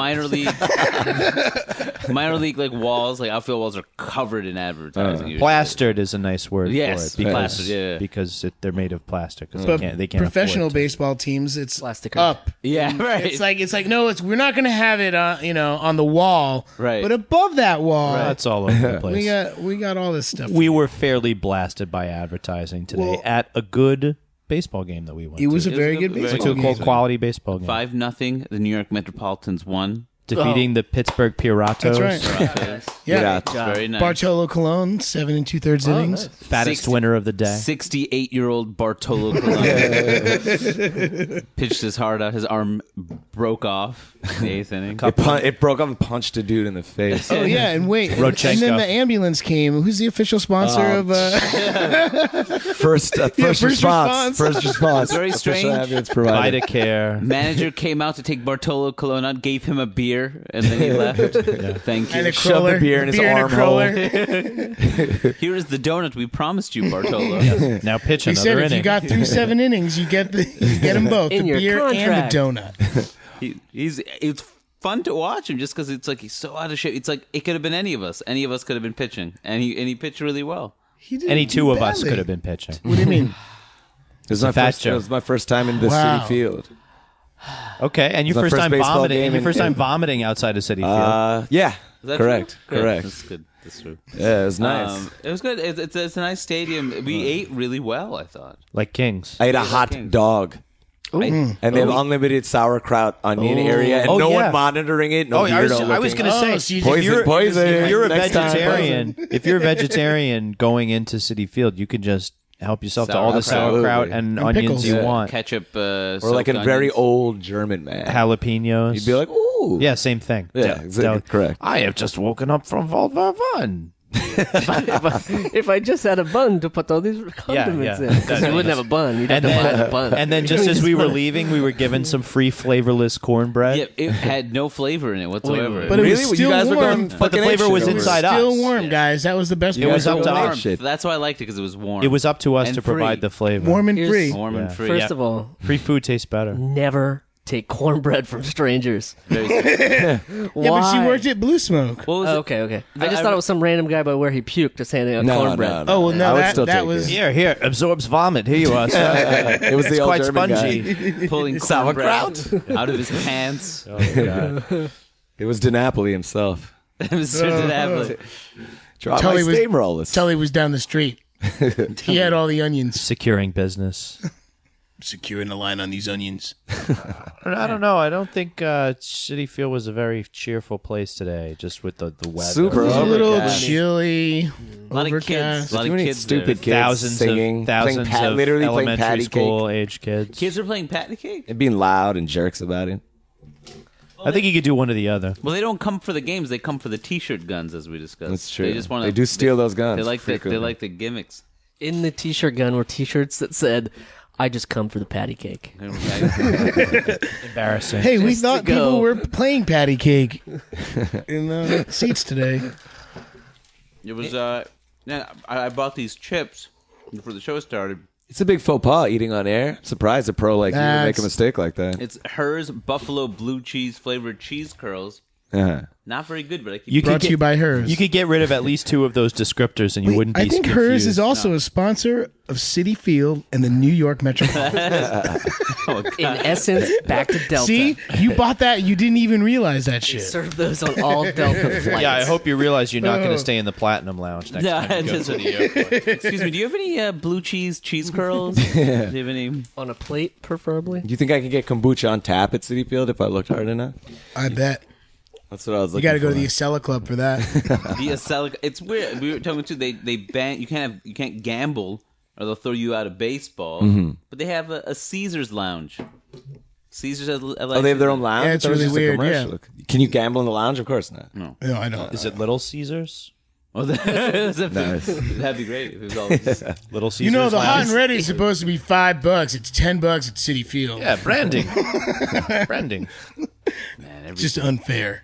minor league like walls, like outfield walls are covered in advertising. usually. Plastered is a nice word Yes, for it because plastered, yeah. because they're made of plastic. Because But they can't professional afford baseball teams, it's Plastic. up. Yeah, right. It's like no, we're not going to have it on the wall, Right. But above that wall, That's all over the place. we got all this stuff. We were fairly blasted by advertising today Well- at a good baseball game that we went it was to. a very a good very Went baseball to a game. cold quality baseball game. 5-0. The New York Metropolitans won. Defeating the Pittsburgh Piratos. That's right. Yeah. It's very nice. Bartolo Colon, 7 2/3 innings. Fattest winner of the day. 68-year-old Bartolo Colon pitched his heart out. His arm broke off in the eighth inning. It broke up and punched a dude in the face. Oh yeah, and wait, Rodchenko. and then the ambulance came. Who's the official sponsor of? First response. First response. Very Official strange. ambulance provider. Vitacare. Manager came out to take Bartolo Colon out, gave him a beer, and then he left. Thank you. And a Shoved crawler, the beer in his a arm crawler. Here is the donut we promised you, Bartolo. Now pitch He said another if you inning. got through 7 innings, you get them both, In the your beer contract. and the donut. It's fun to watch him just because it's like he's so out of shape. It's like it could have been any of us. Any of us could have been pitching, and he pitched really well. He didn't Any do two of us badly. could have been pitching. What do you mean? It was my fat first. It joke. was my first time in the Wow. Citi Field. Okay, and your my first first time baseball vomiting. game And your in- first time in- vomiting outside of Citi Field. Yeah. Is that Correct. true? Good. Correct. That's good. That's true. Yeah, it was nice. It was good. It's a nice stadium. We ate really well, I thought. Like kings. I ate a hot King. dog. Right? And they have unlimited sauerkraut onion area, and Oh, no yeah. one monitoring it. No Oh, I was weirdo going to Oh, say, so you Poison, just- poison. if you're a Next time. vegetarian, if you're a vegetarian going into Citi Field, you can just help yourself to all the Sauerkraut. sauerkraut Absolutely. and And onions pickles. you Yeah. want. Ketchup, Or like a very old German man. Jalapenos. You'd be like, ooh. yeah, same thing. Yeah, Del- exactly. Correct. I have just woken up from Volvavon. If I just had a bun to put all these condiments yeah. in, because you wouldn't have a bun. You'd have And to buy then, the bun. and then just as we were leaving, we were given some free flavorless cornbread. Yeah, it had no flavor in it whatsoever. But it Really? was Well, you still guys were warm. going But the fucking flavor apeshit was over it. inside us. Still warm, guys. That was the best It part. was up to warm. us. Shit. That's why I liked it because it was warm. It was up to us And to free. provide the flavor. warm and Here's- free. warm and Yeah. free. First yeah. of all, Free food tastes better. never take cornbread from strangers. Very sweet. Yeah, but she Why? worked at Blue Smoke. What was Oh, it? okay. I just thought it was some random guy by where he puked just handing out No, cornbread. no, no. Oh, well, no, I would that- still that take was- it. Here, absorbs vomit. Here you are. Sir. It was the It's old quite German spongy. guy. Pulling Sauerkraut? cornbread out of his pants. Oh, God. It was DiNapoli himself. Mr. DiNapoli. Drop Tully my was- steamrollers. Tully was down the street. He had all the onions. Securing business. securing the line on these onions. I don't know. I don't think Citi Field was a very cheerful place today, just with the weather. Super It was a little overcast. chilly, A lot of kids. overcast. A lot Too of many kids stupid there. kids Thousands singing, of literally playing elementary patty school cake, age kids. Kids are playing patty cake. and being loud and jerks about it. I think you could do one or the other. Well, they don't come for the games. They come for the T-shirt guns, as we discussed. That's true. They just want They do steal those guns. They like the, they frequently. like the gimmicks. In the T-shirt gun were T-shirts that said, "I just come for the patty cake." Embarrassing. Hey, we Just thought to go. people were playing patty cake in the seats today. It was. I bought these chips before the show started. It's a big faux pas eating on air. Surprised a pro like you would make a That's- mistake like that. It's Hers Buffalo Blue Cheese flavored cheese curls. Uh-huh. Not very good, but I keep. You Brought to you by Hers. You could get rid of at least two of those descriptors, and you wouldn't be. I think confused. Hers is also a sponsor of Citi Field and the New York Metropolitan. In essence, back to Delta. See, you bought that. You didn't even realize that They shit. serve those on all Delta flights. Yeah, I hope you realize you're not going to stay in the Platinum Lounge next Yeah, time you go it to is. the airport. Excuse me. Do you have any blue cheese curls? Do you have any? On a plate, preferably. Do you think I could get kombucha on tap at Citi Field if I looked hard enough? I bet. That's what I was You looking got to go for. to the Acela Club for that. The Acela. It's weird. We were talking to they ban. You can't gamble or they'll throw you out of baseball. But they have a Caesars lounge. Caesars has. Oh, they have their own lounge? Yeah, I it's thought it was really just a weird, commercial. Can you gamble in the lounge? Of course not. No, I don't. Is it Little Caesars? Oh, that'd be great. If it was all Little Caesars. You know, the hot Lounge? and ready is supposed to be $5. It's $10 at Citi Field. Yeah, branding. Branding. It's just unfair.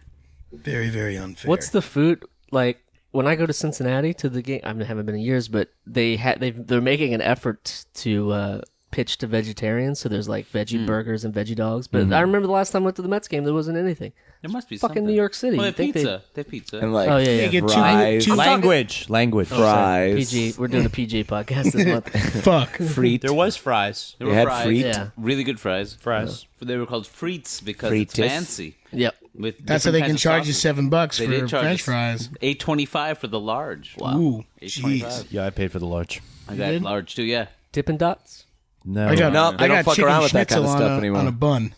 Very, very unfair. What's the food like? When I go to Cincinnati to the game, I haven't been in years, but they're making an effort to pitch to vegetarians. So there's like veggie burgers and veggie dogs. But I remember the last time I went to the Mets game, there wasn't anything. There must be Fucking something. New York City. Well, they You'd think have pizza. They have pizza. And like Oh, yeah, yeah. They get two- fries, two- Language. fries. PG. We're doing a PG podcast this month. Fuck. Frites. There was fries. There They were had fries. frites. Yeah. Really good fries. Fries. They were called frites because it's Frites. fancy. Yep. With That's how they different can kinds of charge you sauces. $7 They for did charge French us fries. $8.25 for the large. Wow. Ooh, $8.25. jeez. Yeah, I paid for the large. I got large too. Yeah. Dippin' Dots. No. I got, No, they I don't got fuck chicken around with that kind schnitzel of stuff on anymore. on a bun.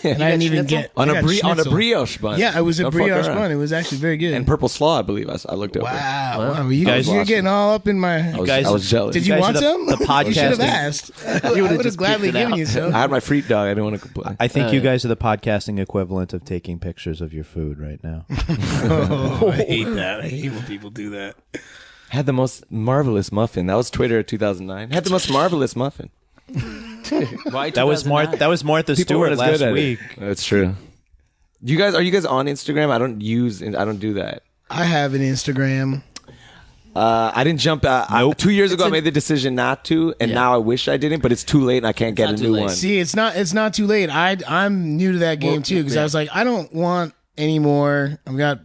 And I didn't even get on I a got on a schnitzel. brioche bun. Yeah, it was a Don't fuck brioche around. bun. It was actually very good. And purple slaw, I believe. I looked over. wow, you guys- you're getting all up in my. guys- I was jealous. Did you guys want are some? the You should have podcasting- asked. I would have gladly given you some. I had my freak dog. I didn't want to complain. I think you guys are the podcasting equivalent of taking pictures of your food right now. Oh, I hate that. I hate when people do that. Had the most marvelous muffin. That was Twitter 2009. Had the most marvelous muffin. Why That was 2009? That was Martha People weren't Stewart as good last at week. it. That's true. Are you guys on Instagram? I don't do that. I have an Instagram. I didn't jump out. Nope. 2 years ago, I made the decision not to, and now I wish I didn't, but it's too late and I can't get a not too new late. one. See, it's not too late. I'm new to that game too because I was like, I don't want any more. I've got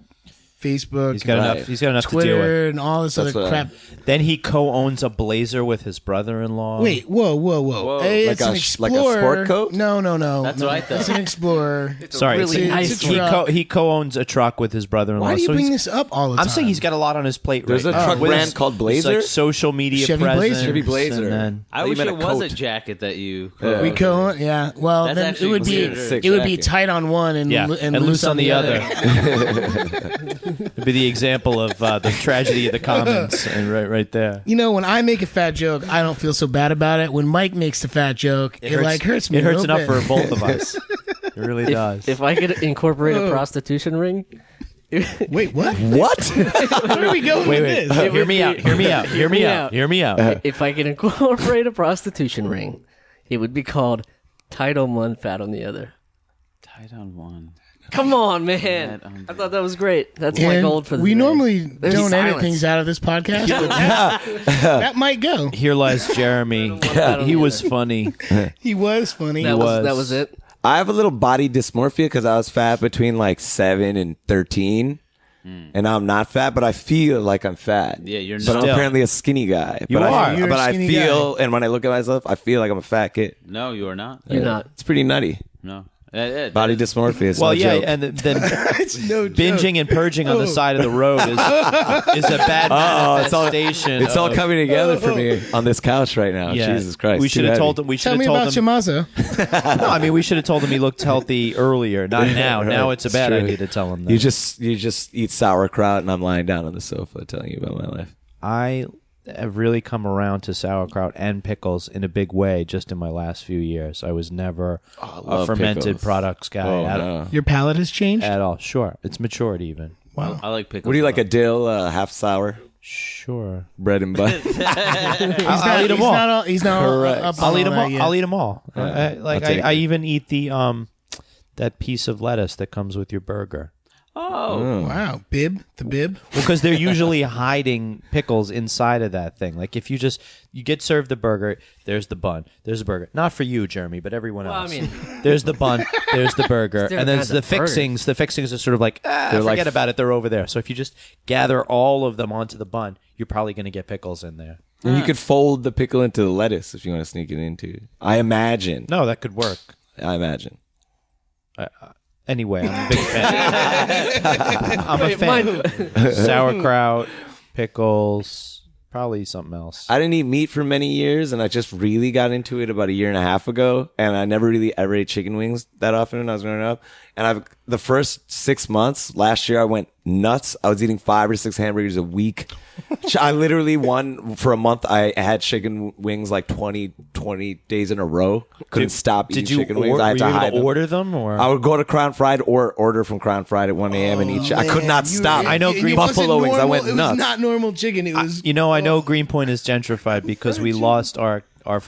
Facebook, He's got Right. enough. He's got enough to deal with. Twitter, and all this That's other what crap. Then he co-owns a Blazer with his brother-in-law. Wait, whoa! Hey, Like it's a an like a Explorer. sport coat? No. That's no. what I thought. It's an Explorer. sorry, really it's- nice it's a he truck. he co-owns a truck with his brother-in-law. Why do you so bring he's- this up all the time? I'm saying he's got a lot on his plate There's right a now. truck With brand his- called his, Blazer? like social media Chevy presence. Blazer. Chevy Blazer. And then, I you wish meant it a was a coat. jacket that you. We co-own. Yeah. Well, That's then it actually would be weirder. it would be Jacket. tight on one and yeah, and loose on the other. It'd be the example of the tragedy of the commons, and right there. You know, when I make a fat joke, I don't feel so bad about it. When Mike makes the fat joke, it like hurts me. It a hurts little enough bit. for both of us. It really does. If I could incorporate a prostitution ring, Wait, what? What? Where are we going wait, with wait. this? Hear me out. Hear me out. Hear me out. Hear me out. if I could incorporate a prostitution ring, it would be called tight on one, fat on the other. Tied on one. Come on, man! I thought that was great. That's my And gold for the we day. normally There's don't edit silence. things out of this podcast, but that might go. Here lies Jeremy. He was funny. He was funny. That was. was it. I have a little body dysmorphia because I was fat between like 7 and 13. And now I'm not fat, but I feel like I'm fat. Yeah, you're But I'm not. apparently a skinny guy. You but are. You're a but I skinny feel, and when I look at myself, I feel like I'm a fat kid. No, you are not. You're not. It's pretty nutty. No. Body dysmorphia. It's Well, no yeah, joke. and then It's no binging and purging on the side of the road is a bad manifestation. It's all coming together for me on this couch right now. Yeah. Jesus Christ. We should have told him. We Tell should me have told about him. Chamaza. No, I mean, we should have told him he looked healthy earlier, not now. Right. Now it's a bad true. idea to tell him that. You just eat sauerkraut, and I'm lying down on the sofa telling you about my life. I have really come around to sauerkraut and pickles in a big way just in my last few years. I was never a love fermented pickles. products guy No. Your palate has changed? at all. Sure, it's matured even. Wow. I like pickles. What do you like? A dill, half sour, Sure, bread and butter. I'll eat them all. He's not Correct. up on I'll eat them that all. yet. I'll eat them all. I'll take I it. even eat the that piece of lettuce that comes with your burger. Oh, Wow. Bib? The bib? Well, because they're usually hiding pickles inside of that thing. Like if you get served the burger, there's the bun, there's the burger. Not for you, Jeremy, but everyone else. I mean, There's the bun, there's the burger, There and are there's kinds the of burgers. fixings. The fixings are sort of like, forget like- about it, they're over there. So if you just gather all of them onto the bun, you're probably going to get pickles in there. And you could fold the pickle into the lettuce if you want to sneak it into. I imagine. No, that could work. I imagine. Anyway, I'm a big fan. I'm a fan. Sauerkraut, pickles, probably something else. I didn't eat meat for many years, and I just really got into it about a year and a half ago. And I never really ever ate chicken wings that often when I was growing up. And the first 6 months last year, I went nuts. I was eating 5 or 6 hamburgers a week. I literally for a month. I had chicken wings like 20 days in a row. Couldn't stop eating Did you chicken wings. I had were to you able hide to them. order them, or I would go to Crown Fried or order from Crown Fried at 1 a.m. and eat. I could not stop. I know It Green wasn't Buffalo wings. I normal- went It nuts. was not normal chicken. It was. I know Greenpoint is gentrified because we lost our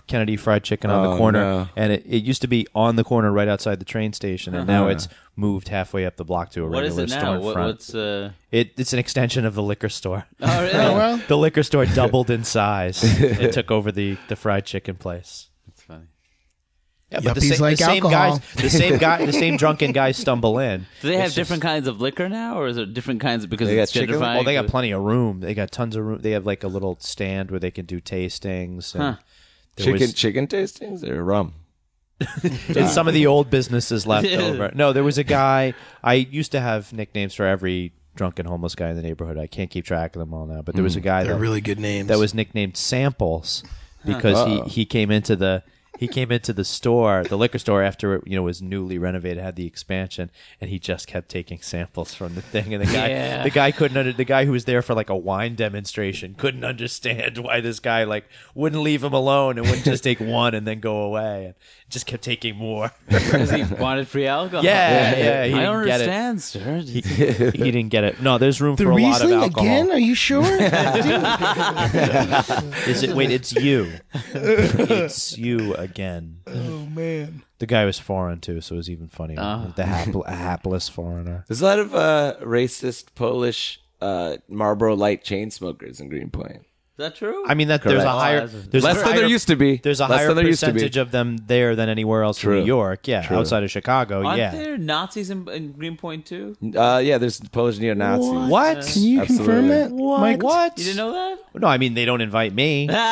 Kennedy Fried Chicken on the corner, no. and it used to be on the corner right outside the train station, and now it's moved halfway up the block to a what is regular it now? storefront. What's It's an extension of the liquor store. Oh, really? Oh, well. The liquor store doubled in size. It took over the fried chicken place. That's funny. Yeah, but Yuppies like alcohol. the same drunken guys stumble in. Do they have different kinds of liquor now, or is it different kinds because They it's got chicken- gentrifying? Well, they got plenty of room. They got tons of room. They have like a little stand where they can do tastings. And there was- Chicken tastings or rum? and some of the old businesses left over. No, there was a guy. I used to have nicknames for every drunken homeless guy in the neighborhood. I can't keep track of them all now, but there was a guy They're that, really good names. that was nicknamed Samples because he came into the store, the liquor store, after it was newly renovated, had the expansion, and he just kept taking samples from the thing. And the guy couldn't the guy who was there for like a wine demonstration couldn't understand why this guy like wouldn't leave him alone and wouldn't just take one and then go away, and just kept taking more. Because he wanted free alcohol. Yeah, he I don't didn't get it. understand, sir. He didn't get it. No, there's room the for a lot of Riesling alcohol. again? Are you sure? Is it? Wait, it's you. It's you again. Oh man. The guy was foreign too, so it was even funnier. A hapless foreigner. There's a lot of racist Polish Marlboro Light chain smokers in Greenpoint. Is that true? I mean, that there's a Correct. higher, there's Less a than higher, there used to be. There's a Less higher than there used to be. percentage of them there than anywhere else in True. New York. Yeah, True. outside of Chicago. Aren't yeah. there Nazis in Greenpoint too? Yeah, there's Polish neo-Nazis. What? Can you confirm that, Mike? What? You didn't know that? No, I mean they don't invite me. They One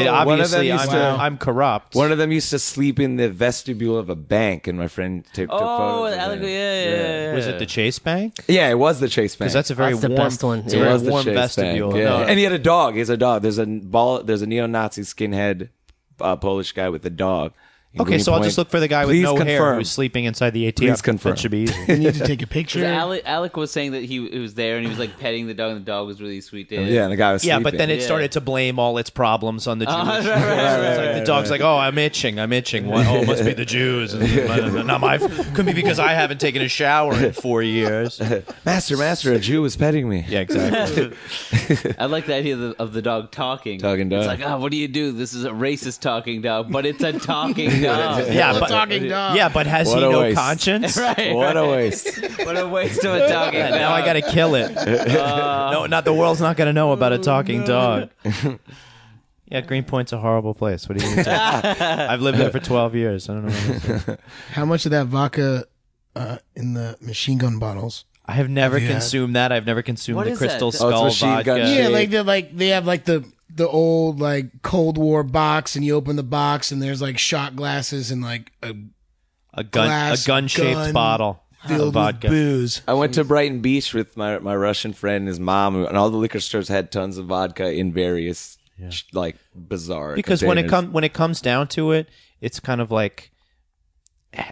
of obviously, them used to- I'm corrupt. One of them used to sleep in the vestibule of a bank, and my friend took Oh, photos of Alec, him. yeah. Was it the Chase Bank? Yeah, it was the Chase Bank. Because that's a very That's the warm, best one. It's Yeah. a It very was the warm Chase vestibule. Bank, yeah. No, And he had a dog. He has a dog. There's a neo-Nazi skinhead Polish guy with a dog. in Okay, so I'll Greenpoint. just look for the guy with Please no hair confirm. who's sleeping inside the ATM. Please confirm. That should be easy. You need to take a picture. Alec was saying that he was there and he was like petting the dog, and the dog was really sweet to him. Yeah, and the guy was Yeah, sleeping. but then it Yeah. started to blame all its problems on the Jews. right, It's like the dog's like, "Oh, I'm itching. What? Oh, it must be the Jews. Not my. Could be because I haven't taken a shower in 4 years." Master, a Jew was petting me. Yeah, exactly. I like the idea of the dog talking. Talking dog. It's like, what do you do? This is a racist talking dog, but it's a talking dog. Yeah, but talking dog. yeah, but has What he a no waste. conscience? Right. What a waste. What a waste of a talking Yeah, dog. now I got to kill it. No, not the world's not going to know about a talking dog. Yeah, Greenpoint's a horrible place. What do you mean? I've lived there for 12 years. I don't know. What I'm saying. How much of that vodka in the machine gun bottles? I have never Have you had- consumed that. I've never consumed What the is that? Crystal Oh, it's Skull machine vodka. gun Yeah, shit. they have like the old like Cold War box, and you open the box, and there's like shot glasses and like a a glass gun-shaped gun bottle of filled with vodka. booze. I went to Brighton Beach with my Russian friend and his mom, and all the liquor stores had tons of vodka in various like bizarre. Because containers. when it comes down to it, it's kind of like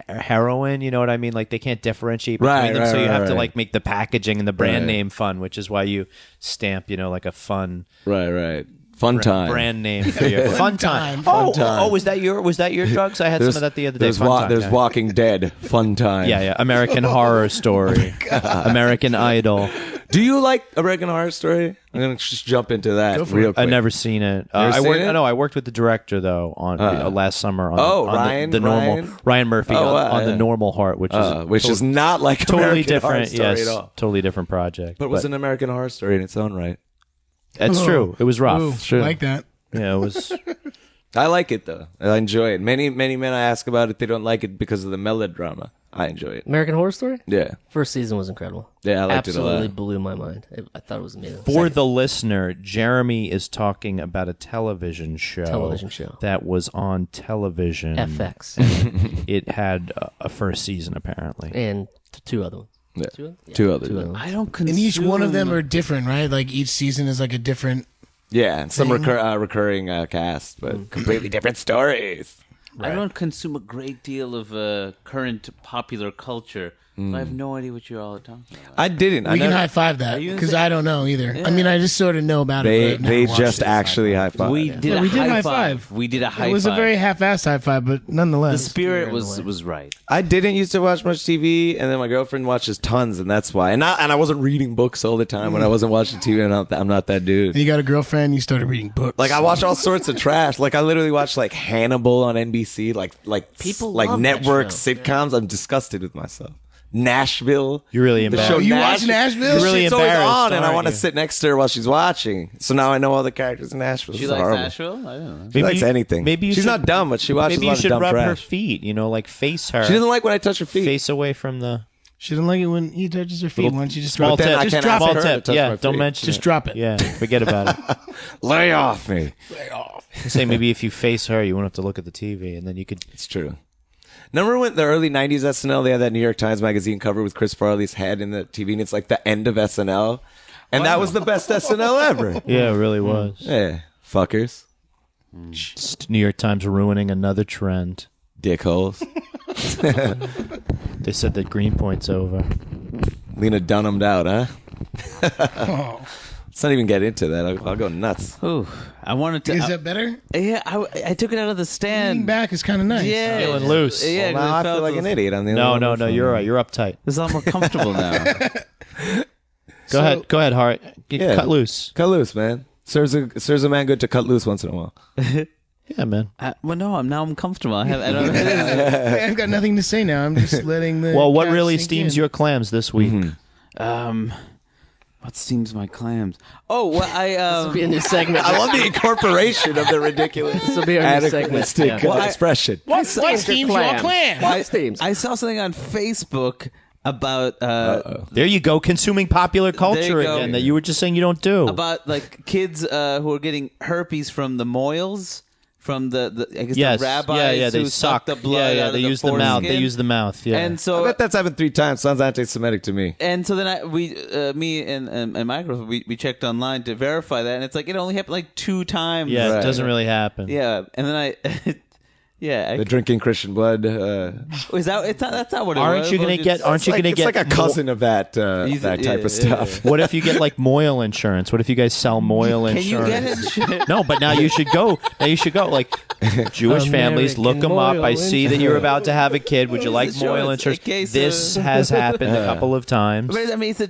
heroin. You know what I mean? Like they can't differentiate between them, so you have to like make the packaging and the brand name fun, which is why you stamp, like a fun fun time brand name for your fun time. Was that your drugs? I had some of that the other day. There's Walking Dead. Fun time. Yeah. American Horror Story. American Idol. Do you like American Horror Story? I'm gonna just jump into that real quick. I've never seen it. I worked with the director though on last summer on Ryan Ryan Murphy on the Normal Heart, which is not like totally American Horror different. Story at all. Totally different project. But it was an American Horror Story in its own right. That's true. It was rough. Ooh, True. like that. Yeah, it was. I like it though. I enjoy it. Many men I ask about it, they don't like it because of the melodrama. I enjoy it. American Horror Story? Yeah. First season was incredible. Yeah, I liked it a lot. Absolutely blew my mind. I thought it was amazing. For the listener, Jeremy is talking about a television show that was on television. FX. It had a first season, apparently. And two other ones. Yeah. Two others. I don't consume. And each one of them are different, right? Like each season is like a different. Yeah, and some recurring cast, but completely different stories. I don't consume a great deal of current popular culture. So I have no idea what you're all talking about. I didn't. We can high five that because I don't know either. Yeah. I mean, I just sort of know about it. They just actually high five. We did high five. We did a high five. It was a very half-assed high five, but nonetheless, the spirit was right. I didn't used to watch much TV, and then my girlfriend watches tons, and that's why. And I wasn't reading books all the time when I wasn't watching TV. And I'm not that dude. And you got a girlfriend, you started reading books. Like I watch all sorts of trash. Like I literally watch like Hannibal on NBC. Like people like love network that show. sitcoms. I'm disgusted with myself. Nashville. You're really The embarrassed. show You watch Nashville? You're really It's always embarrassed, on, and I aren't want to you? sit next to her while she's watching. So now I know all the characters in Nashville. She This is likes horrible. Nashville? I don't know. She likes anything. She's not dumb, but she watches Maybe a you lot of should dumb rub her trash. feet. Like face her. She doesn't like when I touch her feet. face away from the She doesn't like it when he touches her feet. Why don't you just small drop then tip. I it? can't Just drop ask Small her it. to tip. touch Yeah, my don't feet. mention Just it. drop it. Yeah, forget about it. Lay off me. Say maybe if you face her, you won't have to look at the TV, and then you could. It's true. Remember when the early 90s SNL, they had that New York Times Magazine cover with Chris Farley's head in the TV, and it's like the end of SNL. And that was the best SNL ever. Yeah, it really was. Yeah, fuckers. New York Times ruining another trend. Dickholes. They said that Greenpoint's over. Lena Dunham'd out, huh? Let's not even get into that. I'll go nuts. Ooh, I wanted to. Is that better? Yeah, I took it out of the Leaning stand. back is kind of nice. Yeah, Feeling loose. Yeah, Well, now I it feel felt like an a- idiot. I'm the only one No, with you're fun. right. You're uptight. It's a lot more comfortable now. Go ahead, Hart. Yeah. Cut loose. Cut loose, man. Serves a man good to cut loose once in a while. Yeah, man. Well, no, I'm comfortable. I don't. I've got nothing to say now. I'm just letting the. Well, what cat really sink steams in. your clams this week? What steams my clams? Oh, well, This will be a new segment. I love the incorporation of the ridiculous This will be our new segment. anachronistic Yeah. Well, expression. What steams your clam? What steams? I saw something on Facebook about There you go, consuming popular culture go. again that you were just saying you don't do. about like kids who are getting herpes from the mohels. From the I guess yes, the rabbis yeah, they who suck the blood out they of use the the mouth. They foreskin. use the mouth. Yeah, And I so bet that's happened 3 times. Sounds anti-Semitic to me. And so then me and my girlfriend, we checked online to verify that, and it's like it only happened like 2 times. yeah, Right. it doesn't really happen. Yeah, and then The drinking Christian blood. is that it's not that's not what it Aren't was. you gonna It's- get? Aren't you gonna It's get? like a cousin of that He's- that type of yeah, stuff. What if you get like Moyle insurance? What if you guys sell Moyle Can you insurance? get it? No, but now you should go. Like Jewish families, look them up. I see that you're about to have a kid. Would you like Sure, Moyle it's insurance? a case This of- has happened a couple of times. But I mean, it's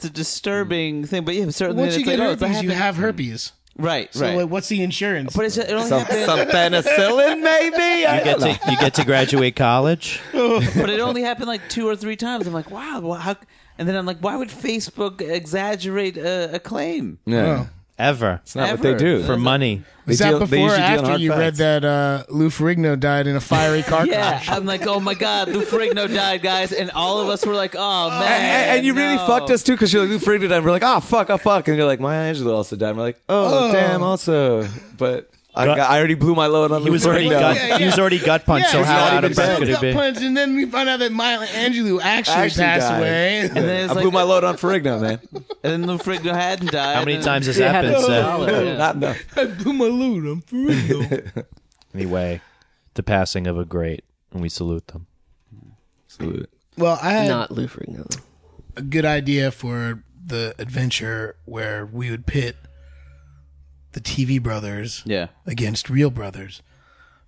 a disturbing thing. But yeah, certainly. Once you it's get like, herpes, you happened. have herpes. Right, So right. like, what's the insurance? But it only Some happened. penicillin, maybe. You get to graduate college. But it only happened like 2 or 3 times. I'm like, wow. Well, how? And then I'm like, why would Facebook exaggerate a claim? Yeah. Ever It's not what they do. for money. Was They that deal- they before or usually deal in after hard you read facts. that Lou Ferrigno died in a fiery car Yeah, crash? I'm like, oh my god, Lou Ferrigno died, guys, and all of us were like, oh man. And you really no. fucked us too, because you're like, Lou Ferrigno died. And we're like, oh fuck, and you're like, Maya Angelou also died. And we're like, oh damn, also. But I already blew my load on He was already he was already gut punched. So how out of breath could it be? Punch, and then we found out that Maya Angelou actually passed died. away. And then I blew my load on Ferrigno, man. And then Lou Ferrigno hadn't died. How many times has that been said? Not enough. I blew my load on Ferrigno. Anyway, the passing of a great, and we salute them. Salute. Well, I had Not Lou Ferrigno. a good idea for the adventure where we would pit the TV brothers against real brothers.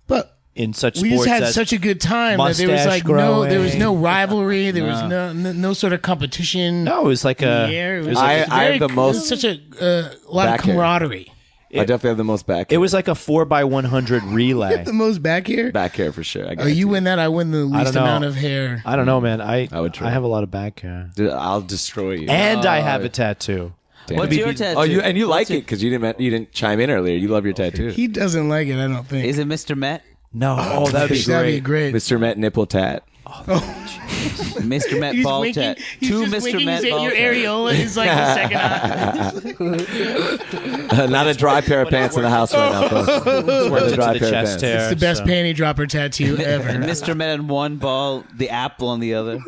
But In such we sports just had as such a good time that there was mustache there was growing. no rivalry, there was no sort of competition. No, it was like in a. the air. It was was like- I have the it most was such a lot of back hair. camaraderie. I definitely have the most back It hair. was like a 4x100 relay. The most back hair. back hair for sure. I Oh, you win that. I win the least know. amount of hair. I don't know, man. I would try. I have a lot of back hair, Dude, I'll destroy you. and I have a tattoo. Damn. What's your tattoo? Oh, you like What's it because you didn't chime in earlier. You love your tattoo. He doesn't like it. I don't think. Is it Mr. Met? No, oh, that'd be That'd be great. great. Mr. Met nipple tat. Mr. Met He's ball winking. tat. He's Two just Mr. winking. Met He's ball your tat. areola is like the second eye. Not a dry pair of pants in the house right now, folks. Not a Into dry the pair of chest pants. hair. It's the best so- panty dropper tattoo ever. Mr. Met on one ball, the apple on the other.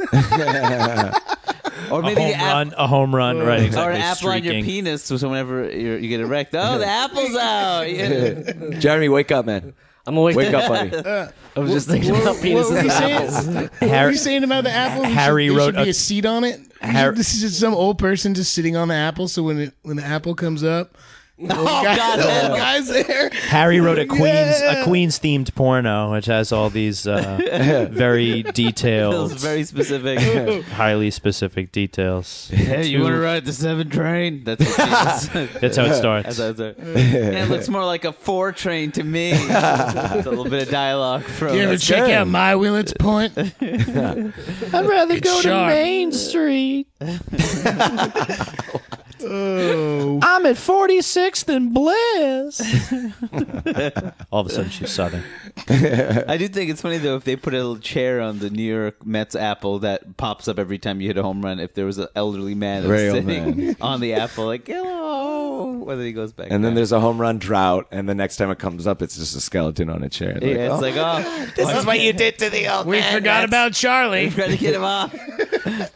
Or A maybe home the run, a home run, right? Or Exactly. an apple on your streaking. penis, so whenever you get erect, oh, the apple's out. Yeah. Jeremy, wake up, man. I'm awake. Wake up, buddy. I was just thinking about What penises were and you apples. saying? What were you saying about the apple? Harry there wrote should be a- a seat on it. This is just some old person just sitting on the apple. So when the apple comes up, the old guy's there. Harry wrote a Queens themed porno, which has all these very detailed, Feels very specific. highly specific details. Hey, you want to ride the 7 train? That's what it is. That's how it starts. Yeah, it looks more like a 4 train to me. It's a little bit of dialogue from. You ever check out my Willets Point? I'd rather It's sharp. Main Street. Oh, I'm at 46th and Bliss. All of a sudden, she's southern. I do think it's funny though if they put a little chair on the New York Mets apple that pops up every time you hit a home run. If there was an elderly man that was Very old sitting man. on the apple, like hello, whether he goes back. And then down. there's a home run drought, and the next time it comes up, it's just a skeleton on a chair. yeah, it's like oh, this is what you did to the old we forgot about Charlie. trying to get him off.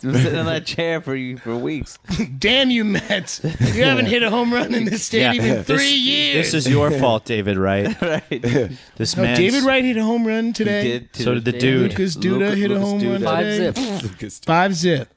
Been sitting on that chair for weeks. Damn you, Mets! You haven't hit a home run in this stadium in 3 years. This is your fault, David Wright. Right? This No, man's- David Wright hit a home run today. He did. So did the dude. Lucas Duda hit a Lucas home run Duda. 5 today. zip. 5-zip.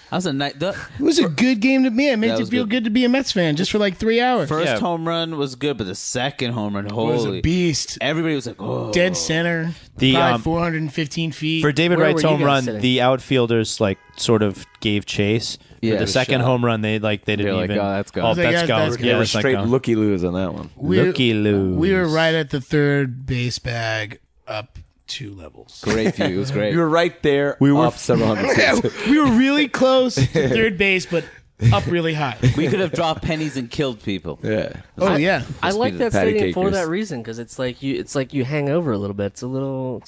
That was a night. The It was a good game to me. It made That you was feel good. good to be a Mets fan just for like 3 hours. first Yeah. home run was good, but the second home run, It was holy! a beast. Everybody was like, "Oh, Dead center. The, Probably um, 415 feet. For David Where Wright's were you home guys run, sitting? the outfielders like sort of gave chase. Yeah, For the it was second shot. home run, they didn't They're like, even. "Oh, that's gone." Oh, I was like, that's yeah, gone. that's They Yeah, were it's like straight gone. looky loos on that one. Looky loo. We were right at the third base bag up 2 levels. great view. It was great. You were right there. We were up several hundred feet. We were really close to third base, but up really high. We could have dropped pennies and killed people. Yeah. Oh, yeah. I like that patty stadium for cakers. that reason because it's like you hang over a little bit. It's a little.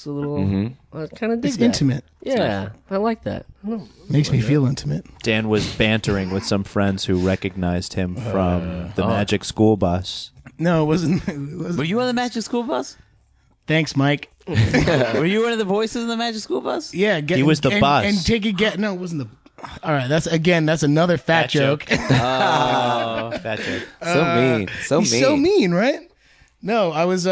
I kind of dig It's that. intimate. Yeah, I like that. I don't know. Makes me feel intimate. Dan was bantering with some friends who recognized him from the Magic School Bus. No, it wasn't. It Were wasn't. you on the Magic School Bus? Thanks, Mike. Were you one of the voices in the Magic School Bus? Yeah, He was the bus. And take a get. No, it wasn't the. All right, that's another fat Fat joke. joke. Fat joke. So mean. So He's mean. so mean, right? No, I was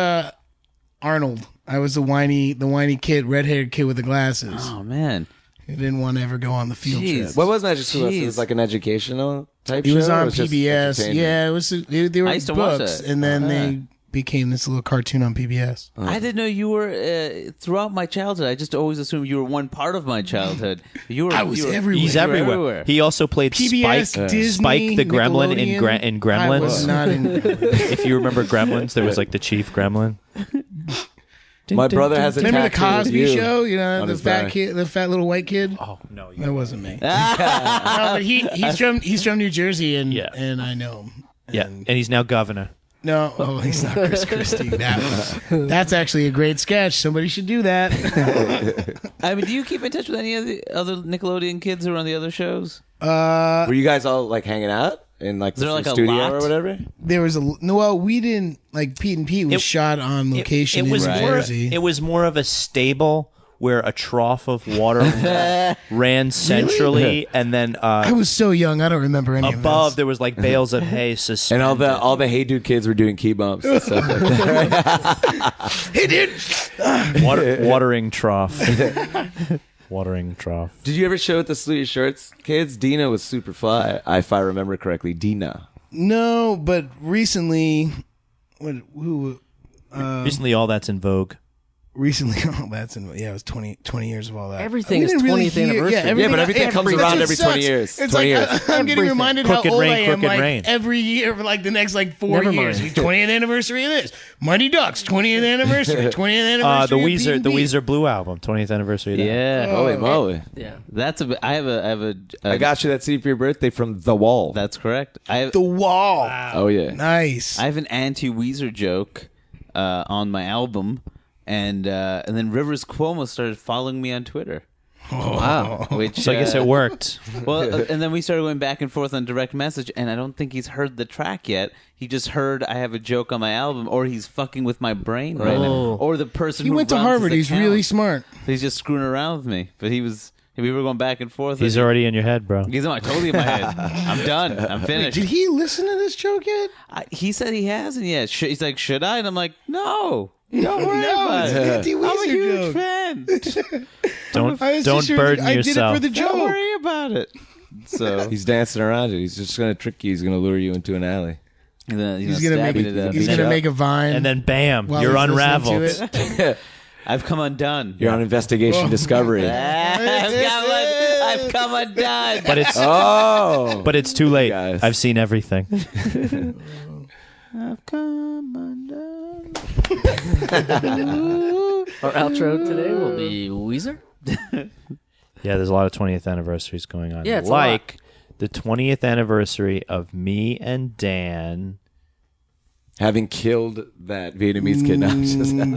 Arnold. I was the whiny kid, red-haired kid with the glasses. Oh man, He didn't want to ever go on the field Jeez. trip. What was Magic School Bus? It Jeez. was like an educational type He show? was or on it just PBS. entertainment? Yeah, it was. They were I used to watch books, that. and then they became this little cartoon on PBS. I didn't know you were throughout my childhood. I just always assumed you were one part of my childhood. You were. I was you were, everywhere. He's You were everywhere. everywhere. He also played PBS, Spike. Disney, Spike the Gremlin in, Nickelodeon. I was Gremlins. not in. If you remember Gremlins, there was like the chief Gremlin. My brother has a Remember the tattoo with Cosby you Show? You know, on the his fat back. kid, the fat little white kid. Oh no! That wasn't me. No, but he's from New Jersey, and Yeah. and I know him. Yeah, and he's now governor. No, oh, he's not Chris Christie. That's actually a great sketch. Somebody should do that. I mean, do you keep in touch with any of the other Nickelodeon kids who are on the other shows? Were you guys all like hanging out in like there the like a studio lot? or whatever? There was well, we didn't like Pete and Pete was shot on location It was in more. Jersey. It was more of a stable where a trough of water ran centrally, and then I was so young, I don't remember any above of there was like bales of hay And suspended. all the Hey Dude kids were doing key bumps and stuff like that. this. Hey, dude. watering trough. Watering trough. Did you ever show at the Salute Your Shorts kids? Dina was super fly, if I remember correctly. Dina. No, but recently, Recently, all that's in vogue. Recently, it was 20 years of all that. Everything We is didn't 20th anniversary. Yeah, but everything comes around every 20 years. It's 20 like years. I'm getting reminded Crooked how old Rain, I am. Crooked Like Rain. every year for like the next like 4 Never years. mind. 20th anniversary of this. Mighty Ducks 20th anniversary. 20th anniversary. The of Weezer Blue album, 20th anniversary. of that. Yeah. Holy moly. Yeah. That's a. I have a. I got you that CD for your birthday from The Wall. That's correct. I have. The Wall. Oh, yeah. Nice. I have an anti-Weezer joke on my album, and then Rivers Cuomo started following me on Twitter. Wow. Which So I guess it worked. well, and then we started going back and forth on direct message, and I don't think he's heard the track yet. He just heard I have a joke on my album, or he's fucking with my brain right now, or the person He who went to runs Harvard. his He's really account. smart. He's just screwing around with me, but we were going back and forth. He's already in your head, bro. He's totally in my head. I'm done. I'm finished. Did he listen to this joke yet? He said he hasn't yet. He's like, should I? And I'm like, no. Don't worry about it's it. an anti-Weezer I'm a huge joke. fan. Don't I was don't just sure burden I yourself. did it for the Don't joke. worry about it. So He's dancing around it. He's just going to trick you. He's going to lure you into an alley. He's gonna make a vine. And then bam, while you're he's listening unraveled. to it. I've come undone. You're on investigation discovery. I've come undone. But it's Oh. but it's too late. Guys. I've seen everything. I've come undone. Our outro today will be Weezer. Yeah, there's a lot of 20th anniversaries going on. Yeah, it's a like the 20th anniversary of me and Dan. Having killed that Vietnamese kid.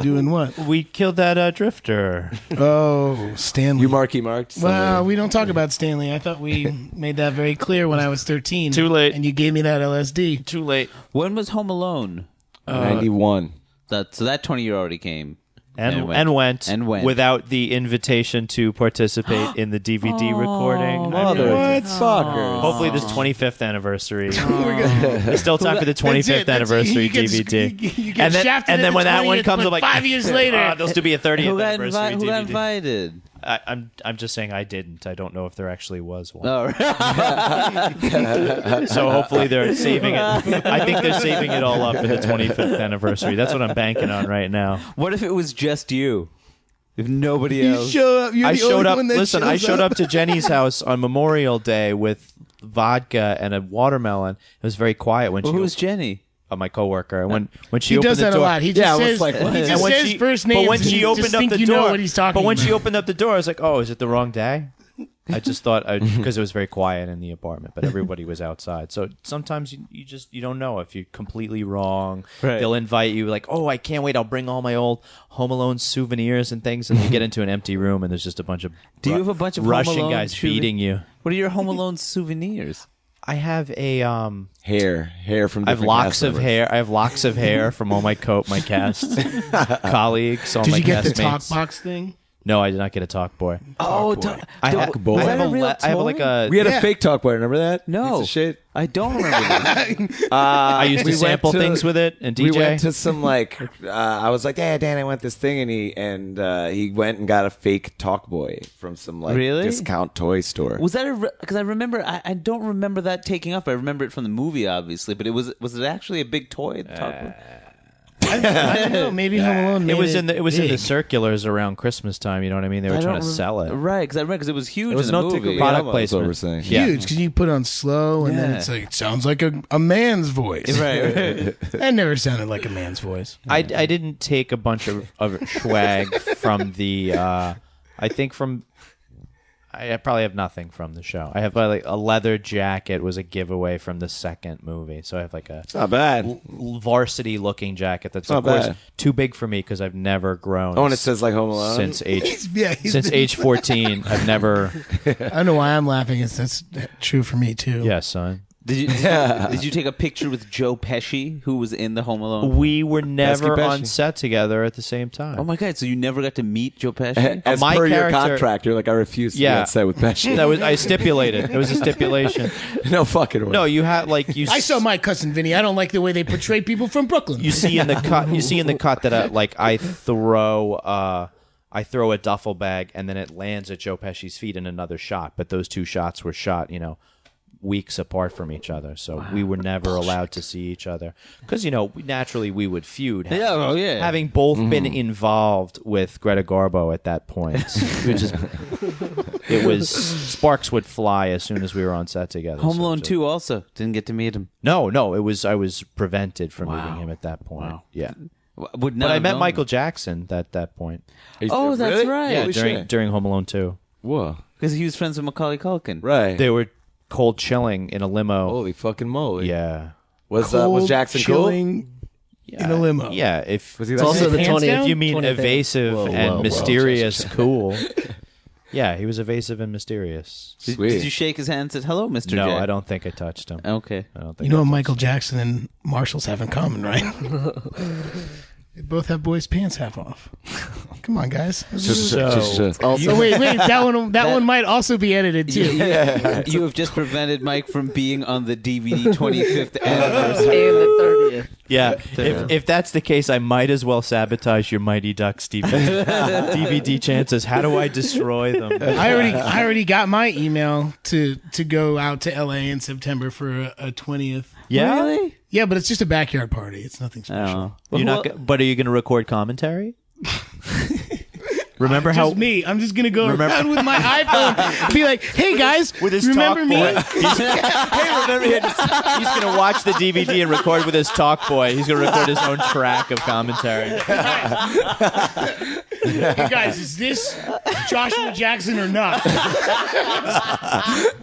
Doing what? We killed that drifter. Oh, Stanley. You marked somebody. Well, we don't talk about Stanley. I thought we made that very clear when I was 13. Too late. And you gave me that LSD. Too late. When was Home Alone? 91. So that 20 year already came. And went. went without the invitation to participate in the DVD recording. Motherfucker. Hopefully this 25th anniversary. There's still time for the 25th anniversary DVD. You get shafted and then at when the that one 20th, comes, but I'm like, 5 years later. There'll still be a 30th Who got, anniversary who got DVD. invited? I'm just saying I didn't. I don't know if there actually was one. Oh, right. So hopefully they're saving it. I think they're saving it all up for the 25th anniversary. That's what I'm banking on right now. What if it was just you? If nobody You else. show up. You're I the showed only up. one that Listen, I shows showed up to Jenny's house on Memorial Day with vodka and a watermelon. It was very quiet when Well, she who was Jenny? my coworker. And when she He opened does the that door, a lot. He just Yeah, I was says, like, what? he and just when says she, first names. but when and she you opened just up think the you door, know what he's talking but when she about. opened up the door, I was like, "Oh, is it the wrong day?" I just thought because it was very quiet in the apartment, but everybody was outside. So sometimes you don't know if you're completely wrong. Right. They'll invite you like, "Oh, I can't wait! I'll bring all my old Home Alone souvenirs and things." And you get into an empty room and there's just a bunch of Do you have a bunch of Home Russian Alone guys beating you. What are your Home Alone souvenirs? I have a Hair from I have different locks cast of members. hair. I have locks of hair from all my cast colleagues, all Did my you get the castmates. talk box thing? No, I did not get a talk boy. Oh, I have, Talk boy. I have Is that a real I have toy? like a. We had Yeah. a fake talk boy. Remember that? No. Piece of shit. I don't remember that. I used to we went sample to- things with it and DJ. We went to some like I was like, "Hey, Dan, I want this thing," and he went and got a fake talk boy from some like Really? discount toy store. Was that because I remember I don't remember that taking off. I remember it from the movie, obviously, but was it actually a big toy? I don't know. Maybe Home Alone made it was in the big. circulars around Christmas time. You know what I mean? They were trying to sell it. Right, because I remember because it was huge It was in the no movie. product That's placement. what we're saying. Yeah. Huge because you put on slow and then Yeah. it's like it sounds like a man's voice. Right. That never sounded like a man's voice. I didn't take a bunch of swag from the. I think from. I probably have nothing from the show. I have like a leather jacket was a giveaway from the second movie, so I have like a It's not bad. varsity looking jacket that's Not of course bad. too big for me because I've never grown. Oh, and it says like Home Alone. since age He's since age 14. I've never. I don't know why I'm laughing. That's true for me too. Yeah, son. Did you take a picture with Joe Pesci, who was in the Home Alone? We were never Pesci. on set together at the same time. Oh my God! So you never got to meet Joe Pesci? As My per your character- contract, you're like, I refuse to be on set with Pesci. I stipulated. It was a stipulation. No fucking way. No, you had like you. I saw my cousin Vinny. I don't like the way they portray people from Brooklyn. You see in the cut. You see in the cut that I throw a duffel bag and then it lands at Joe Pesci's feet in another shot. But those two shots were shot, weeks apart from each other, so we were never allowed to see each other because naturally we would feud. Having both been involved with Greta Garbo at that point, it was sparks would fly as soon as we were on set together. Home Alone 2 also didn't get to meet him. No, I was prevented from meeting him at that point. Wow. Yeah, Would not but I have met known Michael him. Jackson at that point. Oh, that's Really? right. Yeah, Holy during Home Alone 2. Whoa. Because he was friends with Macaulay Culkin. Right. They were cold chilling in a limo. Holy fucking moly. Yeah. Was Cold Jackson chilling in a limo. Yeah, if Was he It's that also big? the Hands 20th. down? if you mean 20th evasive Whoa, and whoa, whoa. mysterious, cool. Yeah, he was evasive and mysterious. Sweet. Did you shake his hand and said, hello, Mr. No, J? I don't think I touched him. Okay. I don't think You know I what touched Michael him. Jackson and Marshalls have in common, right? They both have boys' pants half off. Come on, guys. Just- Oh wait, that one might also be edited too. You have just prevented Mike from being on the DVD 25th anniversary. And the 30th. Yeah, if that's the case, I might as well sabotage your Mighty Ducks DVD chances. How do I destroy them? I already got my email to go out to LA in September for a 20th. Yeah, Really? Yeah, but it's just a backyard party. It's nothing special. Oh. you're not. But are you going to record commentary? Remember how Just me. I'm just gonna go around with my iPhone, be like, "Hey guys, with his remember talk me?" boy? Hey, remember he's going to watch the DVD and record with his talk boy. He's going to record his own track of commentary. Hey guys, is this Joshua Jackson or not?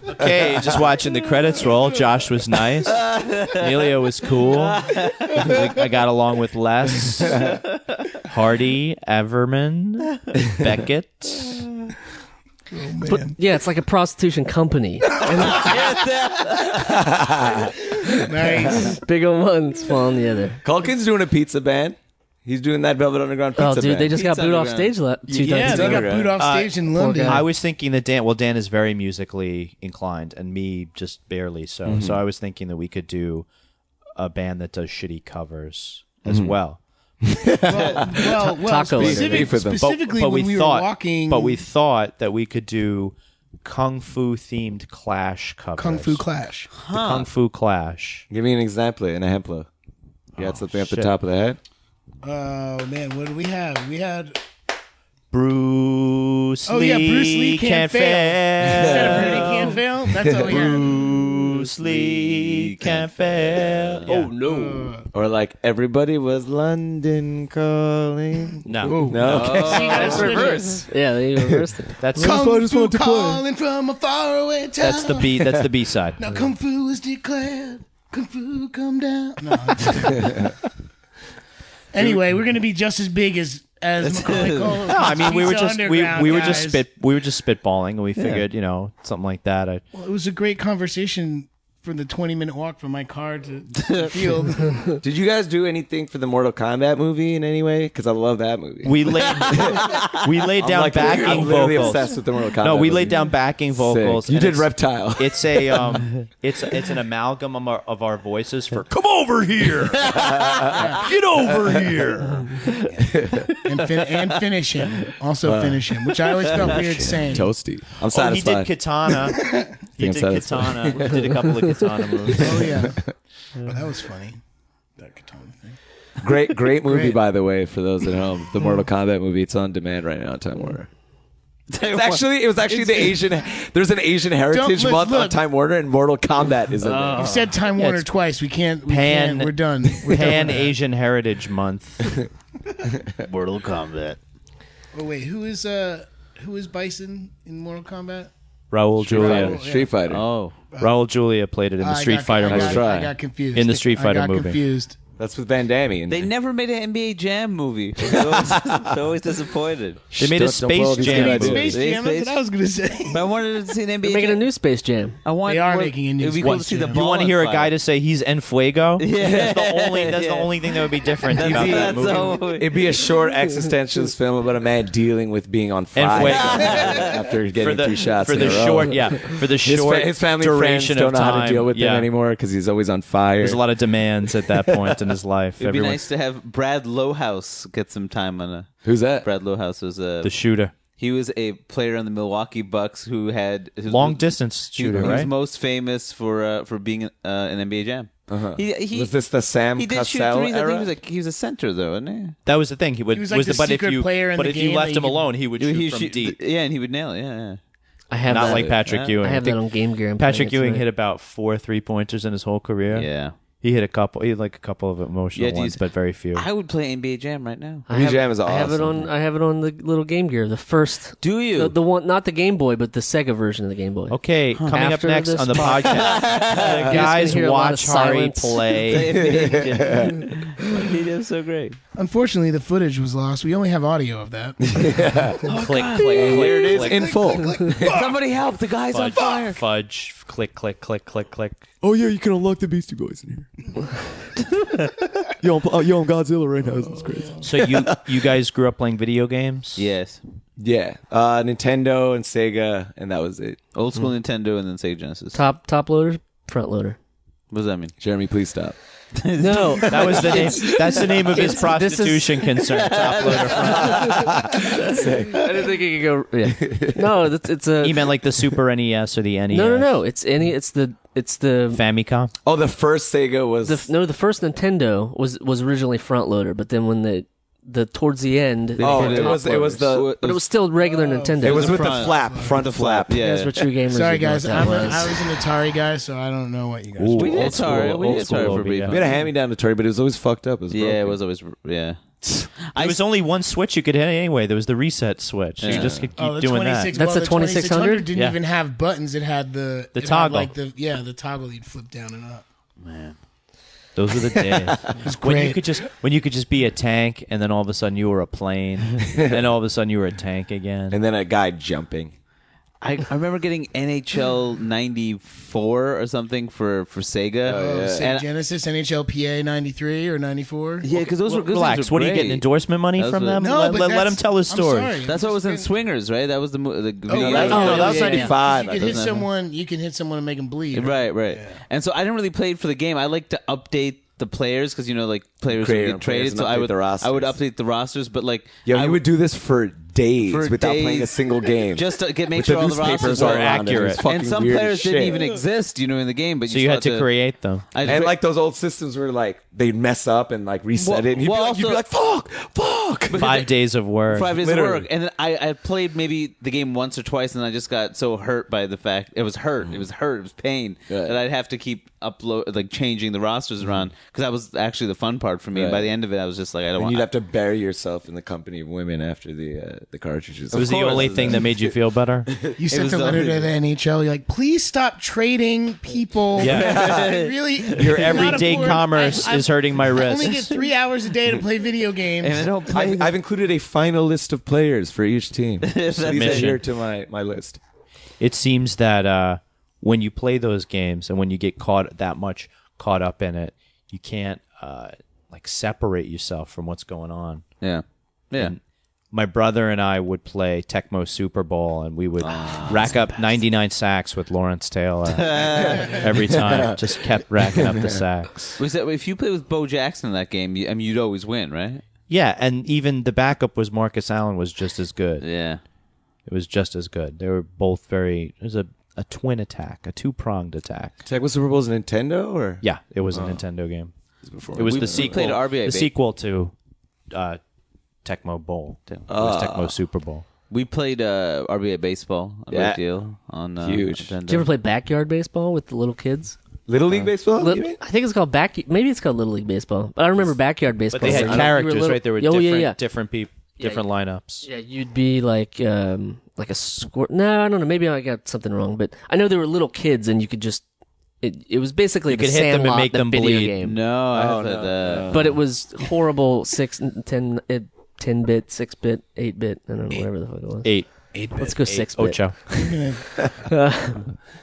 Okay, just watching the credits roll. Josh was nice. Emilio was cool. I got along with Les, Hardy, Everman, Beckett. Oh, man. Yeah, it's like a prostitution company. Nice. Big on one, small on the other. Culkin's doing a pizza band. He's doing that Velvet Underground pizza Oh, dude, band. they just got Pizza booed off Underground. stage two Yeah, times they ago. got booed off stage in London. guy. I was thinking that Dan is very musically inclined, and me just barely so. Mm-hmm. So I was thinking that we could do a band that does shitty covers as well. Well, Taco Beef with them. specifically when we were walking. But we thought that we could do kung fu themed Clash covers. Kung Fu Clash. The Kung Fu Clash. Give me an example, an ejemplo. You got something up the shit. top of the head? Oh man, what did we have? We had Bruce Oh Lee, yeah, Bruce Lee can't fail. Instead of Rudy fail. can't fail. That's all we had. Bruce Lee can't fail. Oh no. Or like, everybody was London calling. No. No? So you gotta switch it. Yeah, they reversed it. That's Kung Fu calling from a faraway town. that's the B that's the B side. Now Kung Fu is declared. Kung Fu come down. No. Anyway, we're gonna be just as big as Macaulay Culkin. No, I mean we were just we were just guys. spitballing and we figured, something like that. Well, it was a great conversation for the 20-minute walk from my car to the field. Did you guys do anything for the Mortal Kombat movie in any way? Because I love that movie. We laid down I'm backing literally vocals. obsessed with the Mortal Kombat No, we movie. laid down backing vocals. Sick. You and did it's- Reptile. It's a it's an amalgam of our voices for come over here, get over here. and finish him. Also finish him, which I always felt weird saying. Toasty. I'm Oh, he satisfied. did katana. He I'm did satisfied. katana. Did a couple of katana moves. Oh yeah. Oh, that was funny. That katana thing. Great movie, Great. by the way, for those at home. The Mortal Kombat movie. It's on demand right now on Time Warner. It was actually the Asian. There's an Asian Heritage Don't- Month on look. Time Warner, and Mortal Kombat is in there. You said Time Warner it's twice. We can't. Pan- We're done. We're done Pan with that. Asian Heritage Month. Mortal Kombat. Oh wait, who is Bison in Mortal Kombat? Raul Julia. Street Fighter. Oh. Raul Julia played it in the Street Fighter Nice movie. try. I got confused. In the Street Fighter I got movie. confused. That's with Van Damme. And They never made an NBA Jam movie. They're always disappointed. They made a Space Jam movie. Space Jam. That's what I was gonna say. But I wanted to see an NBA They're making a Jam. new Space Jam. I want, They are what- making a new it'd be cool to Space see the Jam. You ball want to on hear a fire. guy to say he's en fuego? Yeah. That's the Yeah. only thing that would be different about that That's movie. so- It'd be a short existentialist film about a man dealing with being on fire fuego. after getting 3 shots for in the a row. short, for the short His family duration friends don't of know time. how to deal with him anymore because he's always on fire. There's a lot of demands at that point in his life. It'd be nice to have Brad Lohaus get some time on a. Who's that? Brad Lohaus was a. the shooter, He was a player on the Milwaukee Bucks who had long distance shooter, He was right? most famous for being an NBA Jam. He Was this the Sam he did shoot Cassell threes. I era? think he was a center though, wasn't he? That was the thing. He would He was like the but if secret you player in but the if you game left that him you could- alone, he would shoot from deep. Yeah, and he would nail it. Yeah. I have Not that. like Patrick Ewing. I have that think on Game Gear. I'm Patrick playing it Ewing tonight. hit about 4 3-pointers in his whole career. Yeah. He hit a couple. He had like a couple of emotional Yeah, ones, geez. but very few. I would play NBA Jam right now. I have, Jam is I have it awesome. on. I have it on the little Game Gear. The first. Do you? The one, not the Game Boy, but the Sega version of the Game Boy. Okay, coming After up next this on the podcast, the guys hear a lot of watch Hari silence. play. NBA Jam's so great. Unfortunately, the footage was lost. We only have audio of that. click, click, Here it is click, in full. Somebody help! The guy's on fire. fudge, click, click, click, click, click. Oh yeah, you can unlock the Beastie Boys in here. yo, I'm Godzilla right now. This is crazy. So you guys grew up playing video games? Yes. Yeah, Nintendo and Sega, and that was it. Old school Nintendo and then Sega Genesis. Top loader, front loader. What does that mean? Jeremy, please stop. No, That was the name. That's the name of his this is- prostitution concern. Top loader. I didn't think it could go. Yeah. No, it's a. He meant like the Super NES or the NES. No. It's the Famicom. Oh, the first Sega was. the first Nintendo was originally front loader, but then when the towards the end, Oh, it was the. but it was still regular Nintendo. It was with the front. flap, front flap. Yeah. That's what true gamers. Sorry, would know guys. what that I was. was an Atari guy, so I don't know what you guys. Ooh, We did old school, Atari. We old did school Atari for over, a brief yeah. We had a hand-me-down Atari, but it was always fucked up. It was Yeah, it broken. was always. Yeah. There was only one switch you could hit anyway. There was the reset switch. You Yeah. just could keep Oh, the doing 26. that. That's well, a the 2600? didn't Yeah. even have buttons. It had the it had toggle. like the toggle you'd flip down and up. Man. Those were the days. was when great. you could just be a tank, and then all of a sudden you were a plane, and all of a sudden you were a tank again. And then a guy jumping. I remember getting NHL 94 or something for Sega. Oh, yeah. Sega And- Genesis, NHLPA 93 or 94. Yeah, because those were good. Relax. Things What were are you getting great. endorsement money Those from were- them? No, let, but let him that's- tell his I'm story. sorry. That's what was in Swingers, right? That was the video. Oh, yeah. game. that was yeah. 95. You could hit someone. You can hit someone and make them bleed. Right. And so I didn't really play it for the game. I like to update the players because like players Create would them get players traded. and So I update would the rosters. I would update the rosters, but like Yo, I you would do this for days For without days. playing a single game. just to make With sure the all the newspapers rosters all were around it. It was accurate. fucking And some weird players as didn't shit. even exist, in the game. But So you had still to create them. And like those old systems were like they'd mess up and like reset Well- it, and you'd, well, be like, fuck. 5 days of work. 5 days Literally. of work, and then I played maybe the game once or twice, and I just got so hurt by the fact it was hurt, it was pain Yeah. that I'd have to keep changing the rosters around because that was actually the fun part for me. And by Right. the end of it, I was just like, I don't And want. you'd have to bury yourself in the company of women after the cartridges. It was the only thing that made you feel better. You sent was a letter only- to the NHL. You're like, please stop trading people. Yeah. really, Your cannot everyday afford- commerce I is hurting my I wrists. only get 3 hours a day to play video games. and I don't play. I've included a final list of players for each team. Please Mission. adhere to my list. It seems that when you play those games and when you get caught up in it, you can't separate yourself from what's going on. yeah. And my brother and I would play Tecmo Super Bowl, and we would rack up 99 sacks with Lawrence Taylor every time. Just kept racking up the sacks. Was that if you played with Bo Jackson in that game? You'd always win, right? Yeah, and even the backup was Marcus Allen was just as good. Yeah. It was just as good. They were both very. It was a twin attack, a 2-pronged attack. Tecmo Super Bowl's Nintendo or Yeah, it was a Nintendo game. before? It was We the sequel. played RBA, the sequel to Tecmo Bowl. It was Tecmo Super Bowl. We played RBA baseball a Yeah. great deal on Huge. Nintendo. Did you ever play backyard baseball with the little kids? Little League baseball. you mean? I think it's called maybe it's called Little League Baseball, but I remember backyard baseball. But they had where you were characters, little- right? There were Oh, different, yeah. different people, different lineups. Yeah, you'd be like a squirt. No, I don't know. Maybe I got something wrong, but I know there were little kids, and you could just It was basically You the could hit them and Sandlot, make the them video bleed. game. No, I Oh, have no, that. no. But it was horrible 10-bit, 6-bit, 8-bit. I don't know, whatever the fuck it was. 8. Let's go 6-bit. Ocho.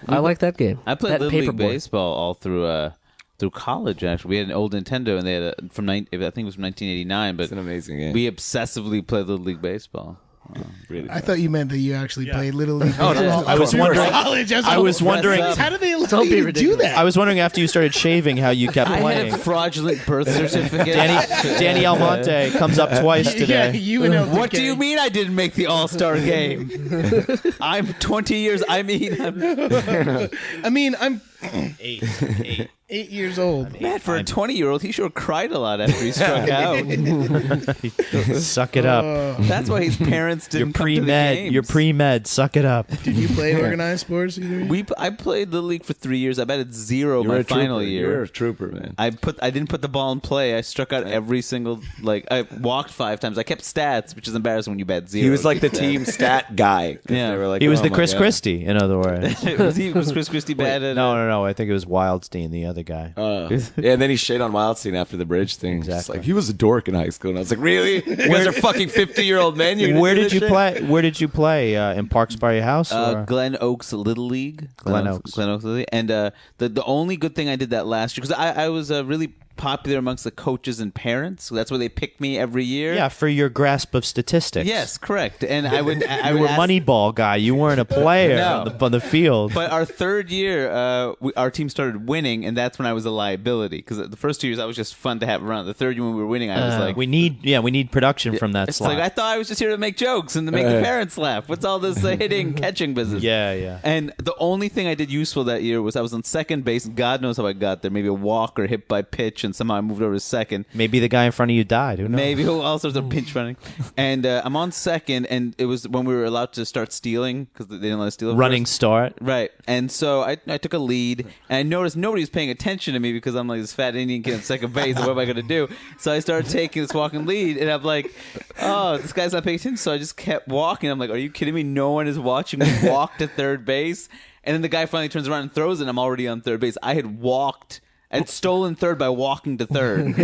I like that game. I played that Little League paperboard. baseball all through college. Actually, we had an old Nintendo, and they had I think it was from 1989. But It's an amazing game. we obsessively played Little League baseball. really I thought you meant that you actually played Little League. Oh, no, baseball I was through wondering- college. I was wondering. How do they allow Don't be you to do ridiculous. that? I was wondering after you started shaving how you kept I playing. had a fraudulent birth certificate. Danny Almonte comes up twice yeah, today. you and LTK. What do you mean I didn't make the All-Star game? I'm 20 years. I mean, I'm 8 years old. Man, for a 20-year-old, he sure cried a lot after he struck out. Suck it up. That's why his parents You're didn't come to the pre-med. games. You're pre-med. Suck it up. Did you play organized sports? I played Little League for 3 years. I batted 0 You were my a trooper. final You were year. a trooper, man. I didn't put the ball in play. I struck out every single I walked 5 times. I kept stats, which is embarrassing when you bat 0. He was like the team stat guy. 'Cause Yeah. they were like, He was oh the my Chris God. Christie, in other words. was Chris Christie bad at No. I think it was Wildstein, the other guy. Yeah, and then he shit on Wildstein after the bridge thing. Just Exactly. like he was a dork in high school, and I was like, really? You guys are fucking 50-year-old men. You're gonna Where do did this you shit? play? Where did you play? In Parks by your house? Or? Glen Oaks Little League. Glen Oaks. Little League. And the only good thing I did that last year, because I was really popular amongst the coaches and parents. So that's where they picked me every year. Yeah, for your grasp of statistics. Yes, correct. And I would You were a Moneyball guy. You weren't a player No. on the field. But our third year, our team started winning, and that's when I was a liability. Because the first 2 years, I was just fun to have around. The third year when we were winning, I was like, we need production from that it's slot. like I thought I was just here to make jokes and to make the parents laugh. What's all this hitting, catching business? yeah. And the only thing I did useful that year was I was on second base. God knows how I got there. Maybe a walk or hit by pitch, and somehow I moved over to second. Maybe the guy in front of you died. Who knows? Maybe all sorts of pinch running. And I'm on second, and it was when we were allowed to start stealing because they didn't let us steal. at Running first. start. Right. And so I took a lead, and I noticed nobody was paying attention to me because I'm like this fat Indian kid on second base. What am I going to do? So I started taking this walking lead, and I'm like, oh, this guy's not paying attention. So I just kept walking. I'm like, are you kidding me? No one is watching me walk to third base. And then the guy finally turns around and throws it, and I'm already on third base. I had walked. I'd stolen third by walking to third.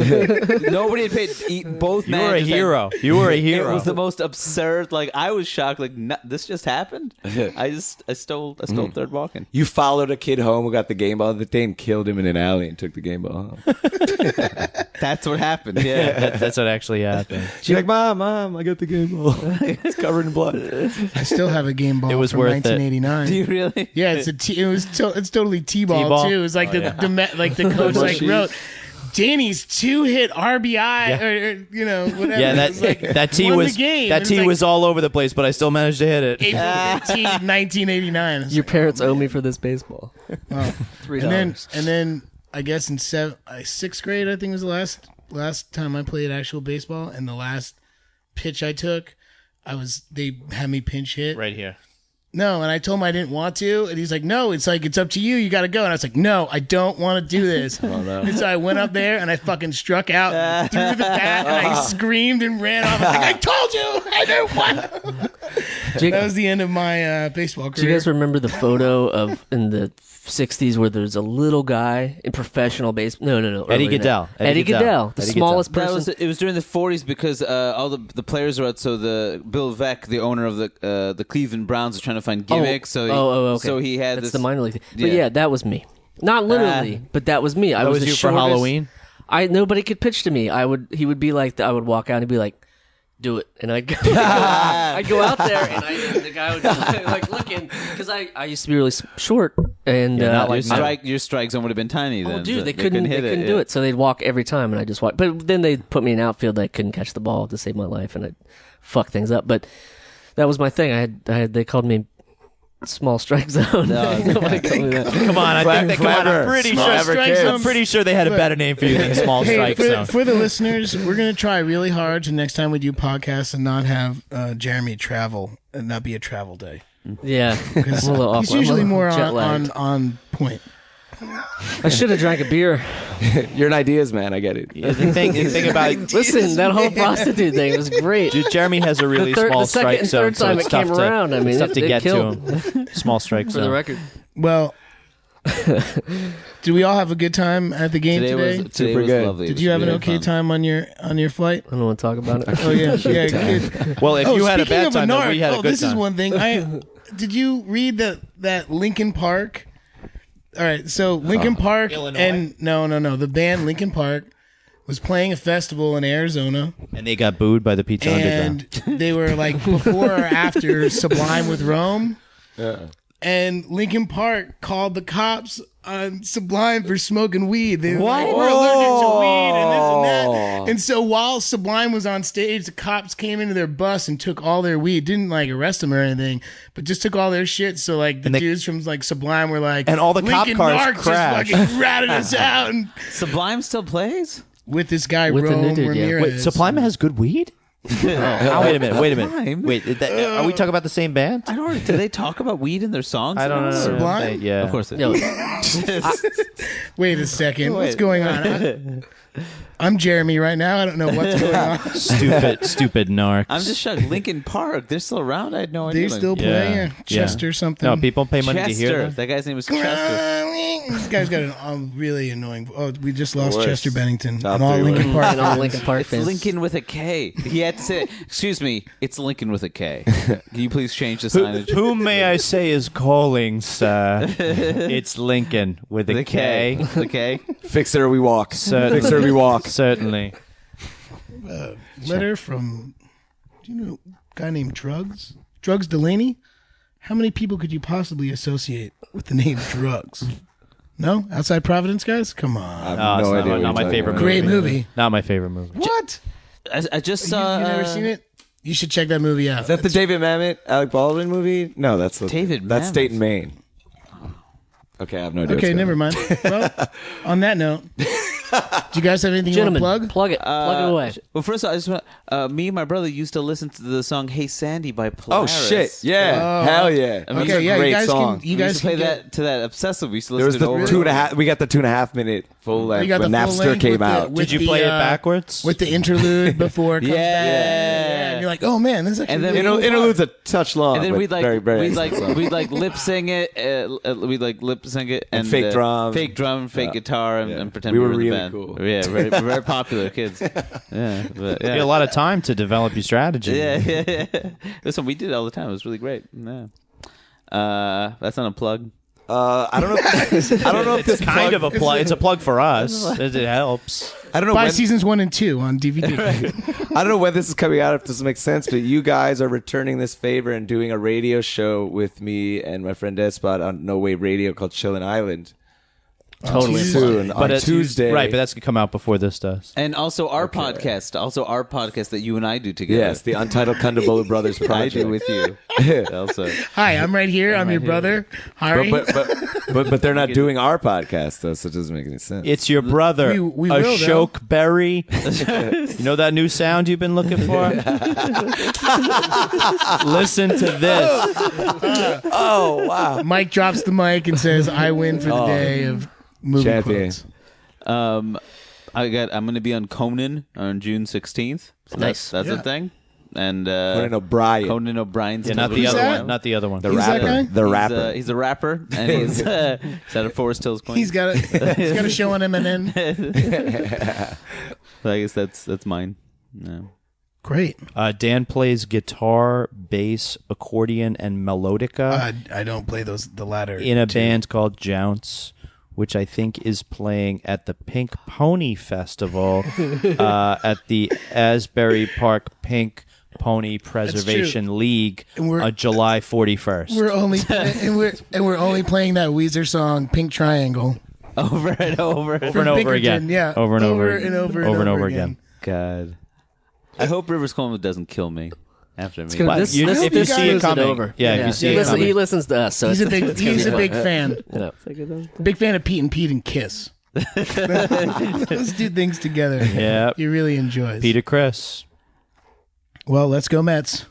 Nobody had paid. Both You were a managers had- hero. You were a hero. It was the most absurd. Like I was shocked. Like this just happened. I stole third walking. You followed a kid home who got the game ball of the day and killed him in an alley and took the game ball home. That's what happened. Yeah. That's what actually happened. She's like, Mom, I got the game ball. It's covered in blood. I still have a game ball It was from worth it. 1989. Do you really? Yeah, it's totally T-ball, T-ball? too. It's like the coach like wrote Danny's 2-hit RBI or whatever. Yeah, It was like, that tee won the was game. that It tee like was all over the place, but I still managed to hit it. April 15th, 1989. It's Your parents owe me for this baseball. like, $3. and then I guess in sixth grade, I think was the last time I played actual baseball, and the last pitch I took, they had me pinch hit. Right here. No, and I told him I didn't want to, and he's like, "No, it's up to you. You got to go." And I was like, "No, I don't want to do this." And so I went up there and I fucking struck out, threw the bat, and I screamed and ran off. I was like, "I told you, I didn't want." That was the end of my baseball Do you career. guys remember the photo of in the 60s where there's a little guy in professional baseball? No. Eddie earlier than Goodell. that. Eddie Goodell, the Eddie smallest That person. it was during the 40s because all the players were out. So the Bill Veeck, the owner of the Cleveland Browns, was trying to find gimmicks. Okay. So he had That's this. the minor league thing. But Yeah. yeah, that was me. Not literally, but that was me. I That was was the you for shortest- Halloween? Nobody could pitch to me. He would be like, I would walk out and he'd be like, do it. And I'd go out there and the guy would be like looking, because I used to be really short. And not like your strike zone would have been tiny then. oh, dude, so they couldn't hit do yeah. it. So they'd walk every time and I just walk. But then they'd put me in outfield. I couldn't catch the ball to save my life and I'd fuck things up. But that was my thing. They called me small strike zone. Nobody called me that. Come on, I'm pretty sure they had a better name for you than Small Hey, Strike Zone. for the listeners, we're gonna try really hard to next time we do podcasts and not have Jeremy travel and not be a travel day. Yeah, I'm a little awkward. He's usually I'm a more little jet-lagged. on point. I should have drank a beer. You're an ideas man. I get it. The thing about Listen, that whole prostitute thing was great. Dude, Jeremy has a really The small second strike and zone, third so time it's it came tough around, I mean, it's tough it to get killed. to him. Small strike For zone. the record, Well, Did we all have a good time at the game today? Today Super was good. lovely. It Did was you have an really okay fun. time on your flight? I don't want to talk about it. Oh yeah, yeah. Good. Well, if you had a speaking bad of time, then narc, we had a good this time. is one thing. Did you read that Linkin Park? All right, so Linkin Park and no, the band Linkin Park was playing a festival in Arizona, And they got booed by the Pizza Underground. and they were like before or after Sublime with Rome. And Linkin Park called the cops on Sublime for smoking weed. They were like, we're allergic to weed and this and that. And so while Sublime was on stage, the cops came into their bus and took all their weed. Didn't like arrest them or anything, but just took all their shit. So like the dudes from like Sublime were like, And all the cop Linkin cars Park crashed. just fucking ratted us out. And Sublime still plays? with this guy, With the Rome new dude, yeah. Ramirez. Wait, Sublime has good weed? Wait a minute. Sublime? Wait, are we talking about the same band? I don't know. Do they talk about weed in their songs? I don't know. Sublime? Yeah. Of course they No, do. Wait a second. What's going on? I'm Jeremy right now. I don't know what's going on. Stupid narcs. I'm just shocked. Linkin Park, they're still around? I had no idea. They still Yeah. play Yeah. Chester something. No, people pay money Chester. to hear them. That guy's name was Chester. This guy's got a really annoying. Oh, we just lost Worst. Chester Bennington Top and all three Linkin Park. and all fans. Linkin Park It's fans. Lincoln with a K. He had to say, excuse me, it's Lincoln with a K. Can you please change the signage? Whom may I say is calling, sir? It's Lincoln with a The K. K. The K. Fix it or we walk. Certainly. Fix it or we walk. Certainly. Letter from, do you know a guy named Drugs? Drugs Delaney? How many people could you possibly associate with the name Drugs? No? Outside Providence, guys? Come I on. have No, it's no idea. not what my you're favorite talking Great movie. Not my favorite movie. What? I just You saw. never seen it? You should check that movie out. Is that the David Mamet, Alec Baldwin movie? No, that's David That's Mamet. State and Maine. Okay, I have no idea. Okay, what's never going mind. Well, on that note, do you guys have anything you want to Gentlemen, plug? plug it away. Well, first of all, I just want, me and my brother used to listen to the song "Hey Sandy" by on. Polaris. Oh shit! Yeah, Oh. hell yeah! I mean, That's Okay, a yeah, great you guys song. can. You We used guys to play can get, that to that obsessive. We used to There was listen the to it two over. and a half. We got the 2.5 minute full length You got when the full Napster length came with the- out. with Did you the, play it backwards? with the interlude before it comes Yeah. back. And you're like, oh man, this is actually And then really cool Interlude's a touch long, And then but we'd like very, very we'd like lip sing it. We'd like lip sing it And fake drums. fake drum, fake guitar, and pretend We we were were in the really band. cool. Yeah, very popular kids. Yeah, but, You had yeah. a lot of time to develop your strategy. Yeah. Listen, we did it all the time. It was really great. Yeah. That's not a plug. I don't know. I don't know if It's this kind plug, of a plug. It's a plug for us. It helps. I don't know Buy when, seasons 1 and 2 on DVD. I don't know when this is coming out. If this makes sense, but you guys are returning this favor and doing a radio show with me and my friend Despot on No Way Radio called Chillin' Island. Totally. Soon on it's Tuesday, Right, but that's going to come out before this does. And also our podcast that you and I do together. yes, the Untitled Kondabolu Brothers I project. do with you. Also, Hi, I'm right here. I'm your brother, Hari. but they're not doing our podcast though, so it doesn't make any sense. It's your brother, We will, though. Ashok Berry. You know that new sound you've been looking for? Listen to this. oh wow, Mike drops the mic and says, I win for the day of movie Champion. quotes. I'm going to be on Conan on June 16th. So Nice. That's a thing. And Conan O'Brien, Conan O'Brien's Yeah, not the Who's other that? one. Not the other one. the Who's that rapper, guy? the rapper. He's a rapper, and he's out of Forest Hills, Queens. He's got a show on MNN. So I guess that's mine. Yeah. Great. Dan plays guitar, bass, accordion, and melodica I don't play the latter. in a two. band called Jounce, which I think is playing at the Pink Pony Festival at the Asbury Park Pink Pony Preservation League And we're- on July 41st. We're only we're only playing that Weezer song "Pink Triangle" Over and over. over and from over Pinkerton, again. yeah. Over and over. and over again. God. I hope Rivers Cuomo doesn't kill me after me. Gonna- this- You- this- if you this see it screws coming, over. yeah, if you see he, it listens, coming. he listens to us, so He's a it's big fan. you know. Big fan of Pete and Kiss. Let's do things together. Yeah. He really enjoys. Peter Chris. Well, let's go Mets.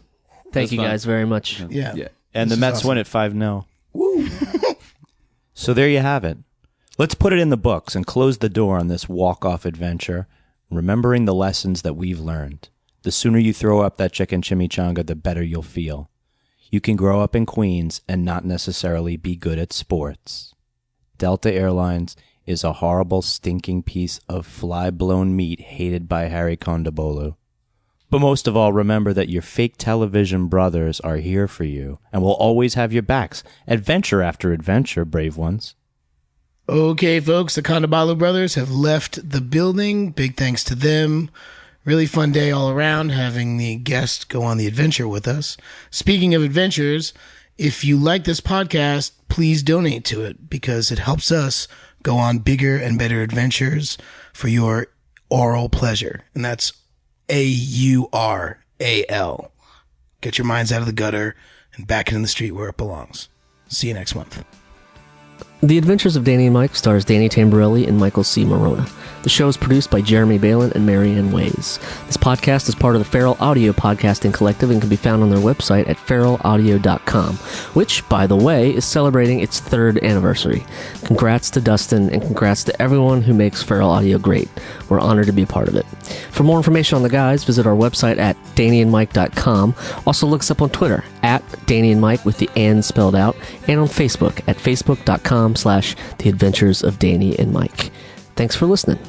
Thank you fun. guys very much. Yeah. Yeah. And This the is Mets awesome. win at 5-0. So there you have it. Let's put it in the books and close the door on this walk-off adventure, remembering the lessons that we've learned. The sooner you throw up that chicken chimichanga, the better you'll feel. You can grow up in Queens and not necessarily be good at sports. Delta Airlines is a horrible, stinking piece of fly-blown meat hated by Hari Kondabolu. But most of all, remember that your fake television brothers are here for you and will always have your backs. Adventure after adventure, brave ones. Okay, folks, the Kondabolu brothers have left the building. Big thanks to them. Really fun day all around having the guest go on the adventure with us. Speaking of adventures, if you like this podcast, please donate to it because it helps us go on bigger and better adventures for your oral pleasure. And that's AURAL. Get your minds out of the gutter and back into the street where it belongs. See you next month. The Adventures of Danny and Mike stars Danny Tamborelli and Michael C. Morona. The show is produced by Jeremy Balin and Marianne Ways. This podcast is part of the Feral Audio Podcasting Collective and can be found on their website at feralaudio.com, which, by the way, is celebrating its 3rd anniversary. Congrats to Dustin and congrats to everyone who makes Feral Audio great. We're honored to be a part of it. For more information on the guys, visit our website at dannyandmike.com. Also look us up on Twitter at Danny and Mike with the "and" spelled out, and on Facebook at facebook.com/The Adventures of Danny and Mike. Thanks for listening.